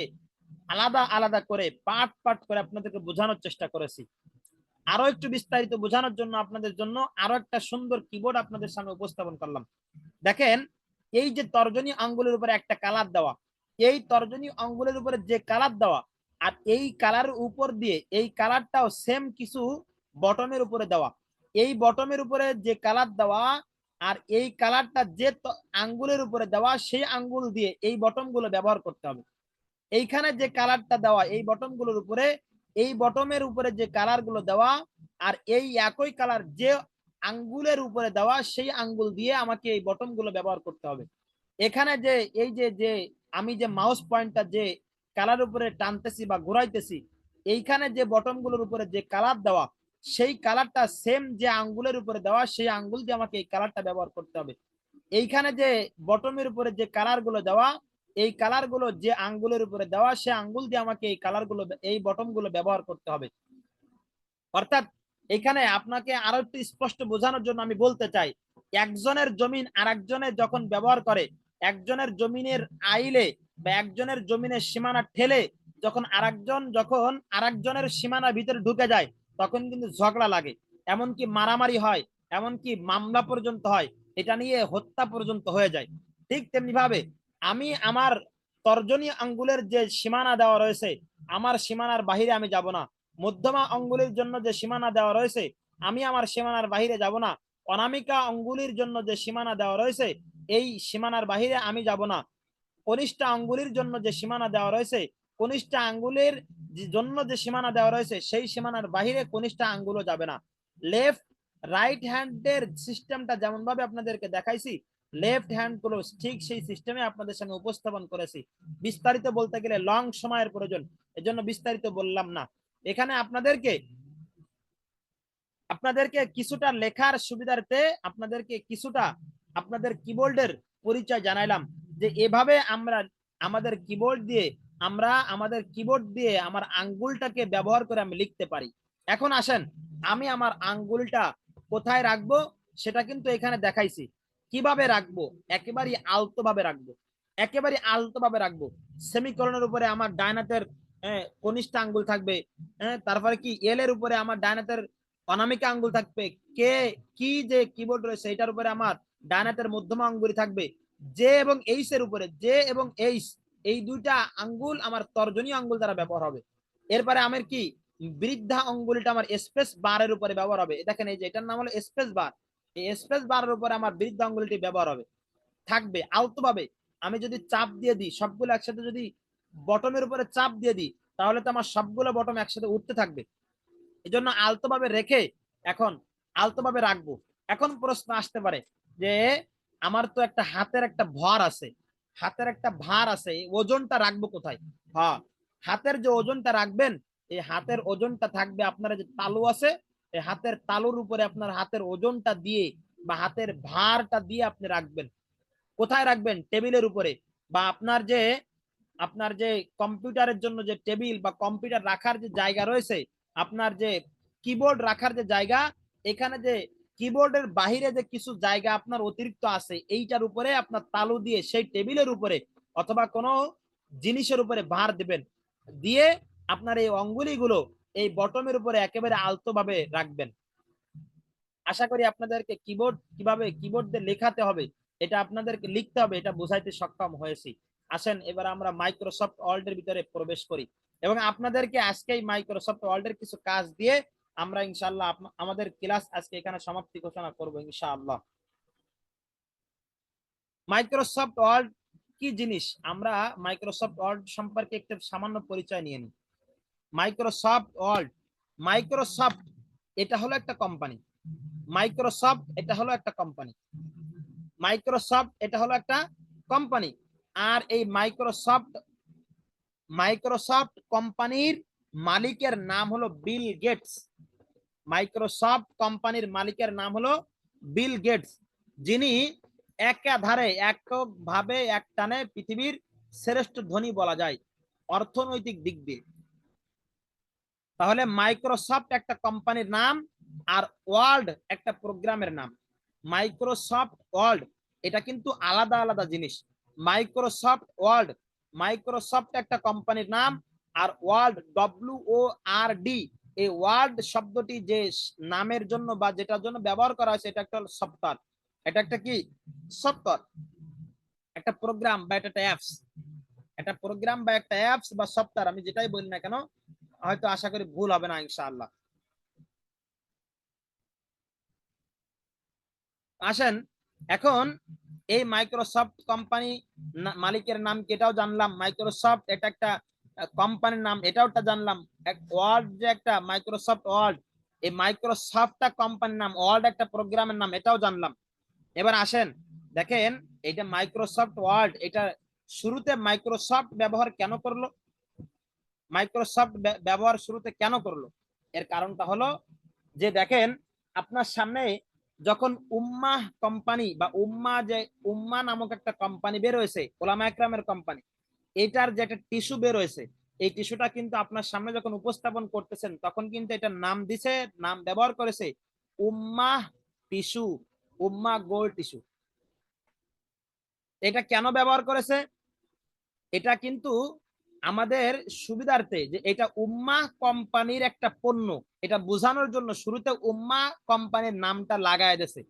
Speaker 1: আলাদা আলাদা করে পার্ট পার্ট করে আপনাদেরকে বোঝানোর চেষ্টা করেছি। আরো একটু বিস্তারিত বোঝানোর জন্য আপনাদের জন্য আরো একটা সুন্দর কিবোর্ড আপনাদের সামনে উপস্থাপন করলাম। দেখেন এই যে তর্জনী আঙ্গুলের উপরে একটা কালার দেওয়া, এই তর্জনী আঙ্গুলের উপরে যে কালার দেওয়া আর এই কালারের উপর দিয়ে এই কালারটাও সেম কিছু বটমের উপরে দেওয়া, এই বটমের উপরে যে কালার দেওয়া আর এই কালারটা যে আঙ্গুলের উপরে দেওয়া সেই আঙ্গুল দিয়ে এই বটম গুলো ব্যবহার করতে হবে। এইখানে যে কালারটা দেওয়া এই বটম গুলোর উপরে এই বটমের উপরে যে কালার গুলো দেওয়া আর এই একই কালার যে আঙ্গুলের উপরে দেওয়া সেই আঙ্গুল দিয়ে আমাকে এই বটম গুলো ব্যবহার করতে হবে। এখানে যে এই যে যে আমি যে মাউস পয়েন্টটা যে কালার উপরে টানতেছি বা ঘুরাইতেছি এইখানে যে বটম গুলোর উপরে যে কালার দেওয়া সেই কালারটা সেম যে আঙ্গুলের উপরে দেওয়া সেই আঙ্গুল দিয়ে আমাকে এই কালারটা ব্যবহার করতে হবে। এইখানে যে বটমের উপরে যে কালার গুলো দেওয়া, এই কালার গুলো যে আঙ্গুলের উপরে দেওয়া সে আঙ্গুল দিয়ে আমাকে এই কালার গুলো এই বটম গুলো ব্যবহার করতে হবে। অর্থাৎ এখানে আপনাকে আরো একটু স্পষ্ট বোঝানোর জন্য আমি বলতে চাই, একজনের জমিন আর একজনের যখন ব্যবহার করে, একজনের জমিনের আইলে বা একজনের জমিনের সীমানা ঠেলে যখন আরেকজনের সীমানার ভিতরে ঢুকে যায়, তখন কিন্তু ঝগড়া লাগে, এমনকি মারামারি হয়, এমনকি মামলা পর্যন্ত হয়, এটা নিয়ে হত্যা পর্যন্ত হয়ে যায়। ঠিক তেমনি ভাবে আমি আমার তর্জনী আঙ্গুলের যে সীমানা দেওয়া রয়েছে, আমার সীমানার বাহিরে আমি যাব না। মধ্যমা অঙ্গুলির জন্য যে সীমানা দেওয়া রয়েছে, আমি আমার সীমানার বাহিরে যাব না। অনামিকা অঙ্গুলির জন্য যে সীমানা দেওয়া রয়েছে, এই সীমানার বাহিরে আমি যাব না। কনিষ্ঠা আঙ্গুলির জন্য যে সীমানা দেওয়া রয়েছে, কনিষ্ঠা আঙ্গুলের জন্য যে সীমানা দেওয়া রয়েছে, সেই সীমানার বাহিরে কনিষ্ঠা আঙ্গুলও যাবে না। লেফট রাইট হ্যান্ডের সিস্টেমটা যেমন ভাবে আপনাদেরকে দেখাইছি, লেফট হ্যান্ড গুলো ঠিক সেই সিস্টেমে আপনাদের সামনে উপস্থাপন করেছি। বিস্তারিত বলতে গেলে লং সময়ের প্রয়োজন, এজন্য বিস্তারিত বললাম না। এখানে আপনাদেরকে কিছুটা লেখার সুবিধার্থে আপনাদেরকে কিছুটা আপনাদের কিবোর্ডের পরিচয় জানাইলাম, যে এভাবে আমরা আমাদের কিবোর্ড দিয়ে আমার আঙ্গুলটাকে ব্যবহার করে আমি লিখতে পারি। এখন আসেন, আমি আমার আঙ্গুলটা কোথায় রাখবো সেটা কিন্তু এখানে দেখাইছি। কিভাবে রাখবো? একেবারে আলতো ভাবে রাখবো। সেমিকোলনের উপরে আমার ডান হাতের কনিষ্ঠ আঙ্গুল থাকবে। তারপরে কি এল এর উপরে আমার ডান হাতের অনামিকা আঙ্গুল থাকবে। কে কি যে কিবোর্ড রয়েছে এটার উপরে আমার ডান হাতের মধ্যমা আঙ্গুল থাকবে। জে এবং এইচ এই দুইটা আঙ্গুল আমার তর্জনী আঙ্গুল দ্বারা ব্যবহার হবে। এরপরে আমার কি বৃদ্ধা আঙ্গুলটা আমার স্পেস বারের উপরে ব্যবহার হবে। দেখেন এই যে এটার নাম হলো স্পেস বার, এই স্পেস বারের উপরে আমার বৃদ্ধা আঙ্গুলটি ব্যবহার হবে, থাকবে আলতো ভাবে। আমি যদি চাপ দিয়ে দিই সবগুলো একসাথে, যদি বটমের উপরে চাপ দিয়ে দিই, তাহলে তো আমার সবগুলো বটম একসাথে উঠতে থাকবে। এই জন্য আলতো ভাবে রেখে এখন আলতো ভাবে রাখবো। এখন প্রশ্ন আসতে পারে যে আমার তো একটা হাতের একটা ভর আছে, ওজনটা রাখবো কোথায়? হ্যাঁ, হাতের যে ওজনটা রাখবেন, এই হাতের ওজনটা থাকবে আপনার যে তালু আছে, এই হাতের তালুর উপরে আপনার হাতের ওজনটা দিয়ে বা হাতের ভারটা দিয়ে আপনি রাখবেন। কোথায় রাখবেন? টেবিলের উপরে, বা আপনার যে কম্পিউটারের জন্য যে টেবিল বা কম্পিউটার রাখার যে জায়গা রয়েছে, আপনার যে কিবোর্ড রাখার যে জায়গা, এখানে যে কিবোর্ডের বাহিরে যে কিছু জায়গা আপনার অতিরিক্ত আছে, এইটার উপরে আপনার তালু দিয়ে সেই টেবিলের উপরে অথবা কোনো জিনিসের উপরে ভার দিবেন, দিয়ে আপনার এই অঙ্গুলিগুলো এই বটমের উপরে একেবারে আলতো ভাবে রাখবেন। আশা করি আপনাদেরকে কিবোর্ড দিয়ে লেখাতে হবে, এটা আপনাদেরকে লিখতে হবে, এটা বোঝাইতে সক্ষম হয়েছি। আসেন এবার আমরা মাইক্রোসফট ওয়ার্ড এর ভিতরে প্রবেশ করি এবং আপনাদেরকে আজকেই মাইক্রোসফট ওয়ার্ড এর কিছু কাজ দিয়ে আমরা ইনশাআল্লাহ আমাদের ক্লাস আজকে এখানে সমাপ্তি ঘোষণা করব ইনশাআল্লাহ। মাইক্রোসফট ওয়ার্ড কি জিনিস, আমরা মাইক্রোসফট ওয়ার্ড সম্পর্কে একটু সামান্য পরিচয় নিয়ে নিই। মাইক্রোসফট এটা হলো একটা কোম্পানি। মাইক্রোসফট এটা হলো একটা কোম্পানি। আর এই মাইক্রোসফট কোম্পানির মালিকের নাম হলো বিল গেটস। মাইক্রোসফট কোম্পানির মালিকের নাম হলো বিল গেটস, যিনি এককভাবে একটানে পৃথিবীর শ্রেষ্ঠ ধনী বলা যায় অর্থনৈতিক দিক দিয়ে। তাহলে মাইক্রোসফট একটা কোম্পানির নাম আর ওয়ার্ল্ড একটা প্রোগ্রামের নাম। মাইক্রোসফট ওয়ার্ল্ড এটা কিন্তু আলাদা আলাদা জিনিস। মাইক্রোসফট একটা কোম্পানির নাম, আর ওয়ার্ল্ড WORD, এই ওয়ার্ল্ড শব্দটি যে নামের জন্য বা যেটার জন্য ব্যবহার করা হয়েছে, এটা একটা সফটওয়্যার। এটা একটা কি সফটওয়্যার, একটা প্রোগ্রাম বা একটা অ্যাপস। একটা প্রোগ্রাম বা একটা অ্যাপস বা সফটওয়্যার, আমি যেটাই বলি না কেন, হয়তো আশা করি ভুল হবে না ইনশাআল্লাহ। আসেন এখন এই মাইক্রোসফট কোম্পানি মালিকের নাম কি এটাও জানলাম, মাইক্রোসফট এটা একটা কোম্পানির নাম এটাও জানলাম, ওয়ার্ল্ড যে একটা মাইক্রোসফট ওয়ার্ল্ড, এই মাইক্রোসফটটা কোম্পানির নাম, ওয়ার্ল্ড একটা প্রোগ্রামের নাম, এটাও জানলাম। এবার আসেন দেখেন এটা মাইক্রোসফট ওয়ার্ল্ড, এটা শুরুতে মাইক্রোসফট ব্যবহার কেন করলো? মাইক্রোসফট ব্যবহার শুরুতে কেন করলো? এর কারণটা হলো যে দেখেন আপনার সামনে যখন উম্মাহ কোম্পানি বা উম্মা নামক একটা কোম্পানি বের হয়েছে, ওলামা একরামের কোম্পানি, এটার যে একটা টিস্যু বের হয়েছে, এই টিস্যুটা কিন্তু আপনার সামনে যখন উপস্থাপন করতেছেন তখন কিন্তু এটার নাম দিছে, নাম ব্যবহার করেছে উম্মাহ টিস্যু, উম্মা গোল্ড টিস্যু। এটা কেন ব্যবহার করেছে? এটা কিন্তু আমাদের সুবিধার্থে যে এটা উম্মা কোম্পানির একটা পণ্য, এটা বোঝানোর জন্য শুরুতে উম্মা কোম্পানির নামটা লাগায় দিয়েছে।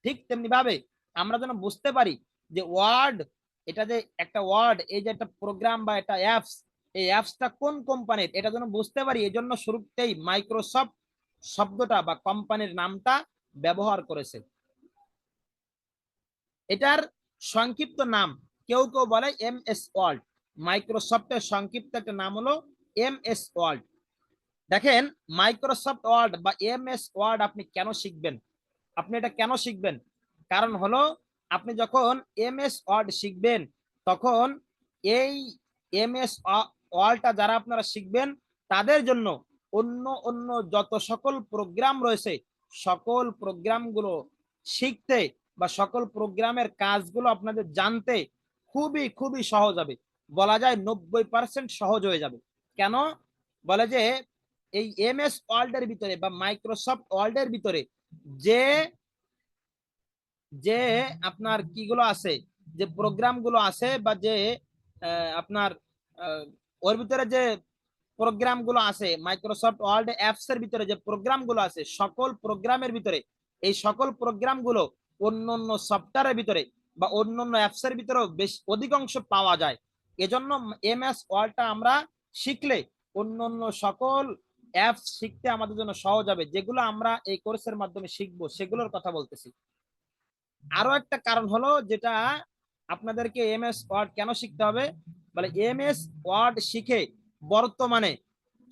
Speaker 1: ঠিক তেমনি ভাবে আমরা যেন বুঝতে পারি যে ওয়ার্ড, এটা যে একটা ওয়ার্ড, এই যে একটা প্রোগ্রাম বা একটা অ্যাপস, এই অ্যাপসটা কোন কোম্পানির এটা যেন বুঝতে পারি, এই জন্য শুরুতেই মাইক্রোসফট শব্দটা বা কোম্পানির নামটা ব্যবহার করেছে। এটার সংক্ষিপ্ত নাম কেউ কেউ বলে MS ওয়ার্ড। মাইক্রোসফটের সংক্ষিপ্ত একটা নাম হলো MS ওয়ার্ড। দেখেন মাইক্রোসফট ওয়ার্ড বা MS ওয়ার্ড আপনি কেন শিখবেন? আপনি এটা কেন শিখবেন? কারণ হলো আপনি যখন MS ওয়ার্ড শিখবেন তখন এই MS ওয়ার্ডটা যারা আপনারা শিখবেন তাদের জন্য অন্য অন্য যত সকল প্রোগ্রাম রয়েছে সকল প্রোগ্রামগুলো শিখতে বা সকল প্রোগ্রামের কাজগুলো আপনাদের জানতে খুবই খুবই সহজ হবে, বলা যায় 90% সহজ হয়ে যাবে। কেন? বলে যে এই MS ওয়ার্ল্ডের ভিতরে বা মাইক্রোসফট ওয়ার্ল্ডের ভিতরে যে যে আপনার কিগুলো আছে, যে প্রোগ্রাম গুলো আছে বা যে আপনার ওর ভিতরে যে প্রোগ্রাম গুলো আছে, মাইক্রোসফট ওয়ার্ল্ড অ্যাপস এর ভিতরে যে প্রোগ্রাম গুলো আছে, সকল প্রোগ্রামের ভিতরে এই সকল প্রোগ্রাম গুলো অন্য অন্য সফটওয়্যারের ভিতরে বা অন্য অন্য অ্যাপস এর ভিতরেও বেশ অধিকাংশ পাওয়া যায়। এজন্য MS ওয়ার্ডটা আমরা শিখলে অন্য অন্য সকল অ্যাপস শিখতে আমাদের জন্য সহজ হবে, যেগুলো আমরা এই কোর্সের মাধ্যমে শিখবো সেগুলোর কথা বলতেছি। আরো একটা কারণ হলো যেটা আপনাদেরকে MS ওয়ার্ড কেন শিখতে হবে, বলে MS ওয়ার্ড শিখে বর্তমানে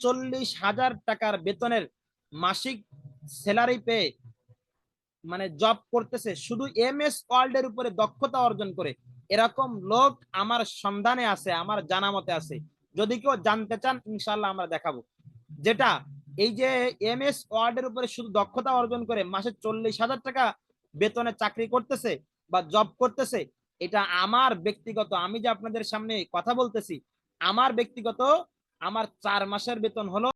Speaker 1: 40,000 টাকার বেতনের মাসিক স্যালারি পেয়ে মানে জব করতেছে শুধু MS ওয়ার্ল্ড এর উপরে দক্ষতা অর্জন করে, এরকম লোক আমার সন্ধানে আছে, আমার জানা মতে আছে। যদি কেউ জানতে চান ইনশাল্লাহ আমরা দেখাবো। যেটা এই যে MS ওয়ার্ড এর উপরে শুধু দক্ষতা অর্জন করে মাসে 40,000 টাকা বেতনে চাকরি করতেছে বা জব করতেছে, এটা আমার ব্যক্তিগত, আমি যে আপনাদের সামনে কথা বলতেছি, আমার ব্যক্তিগত, আমার 4 মাসের বেতন হলো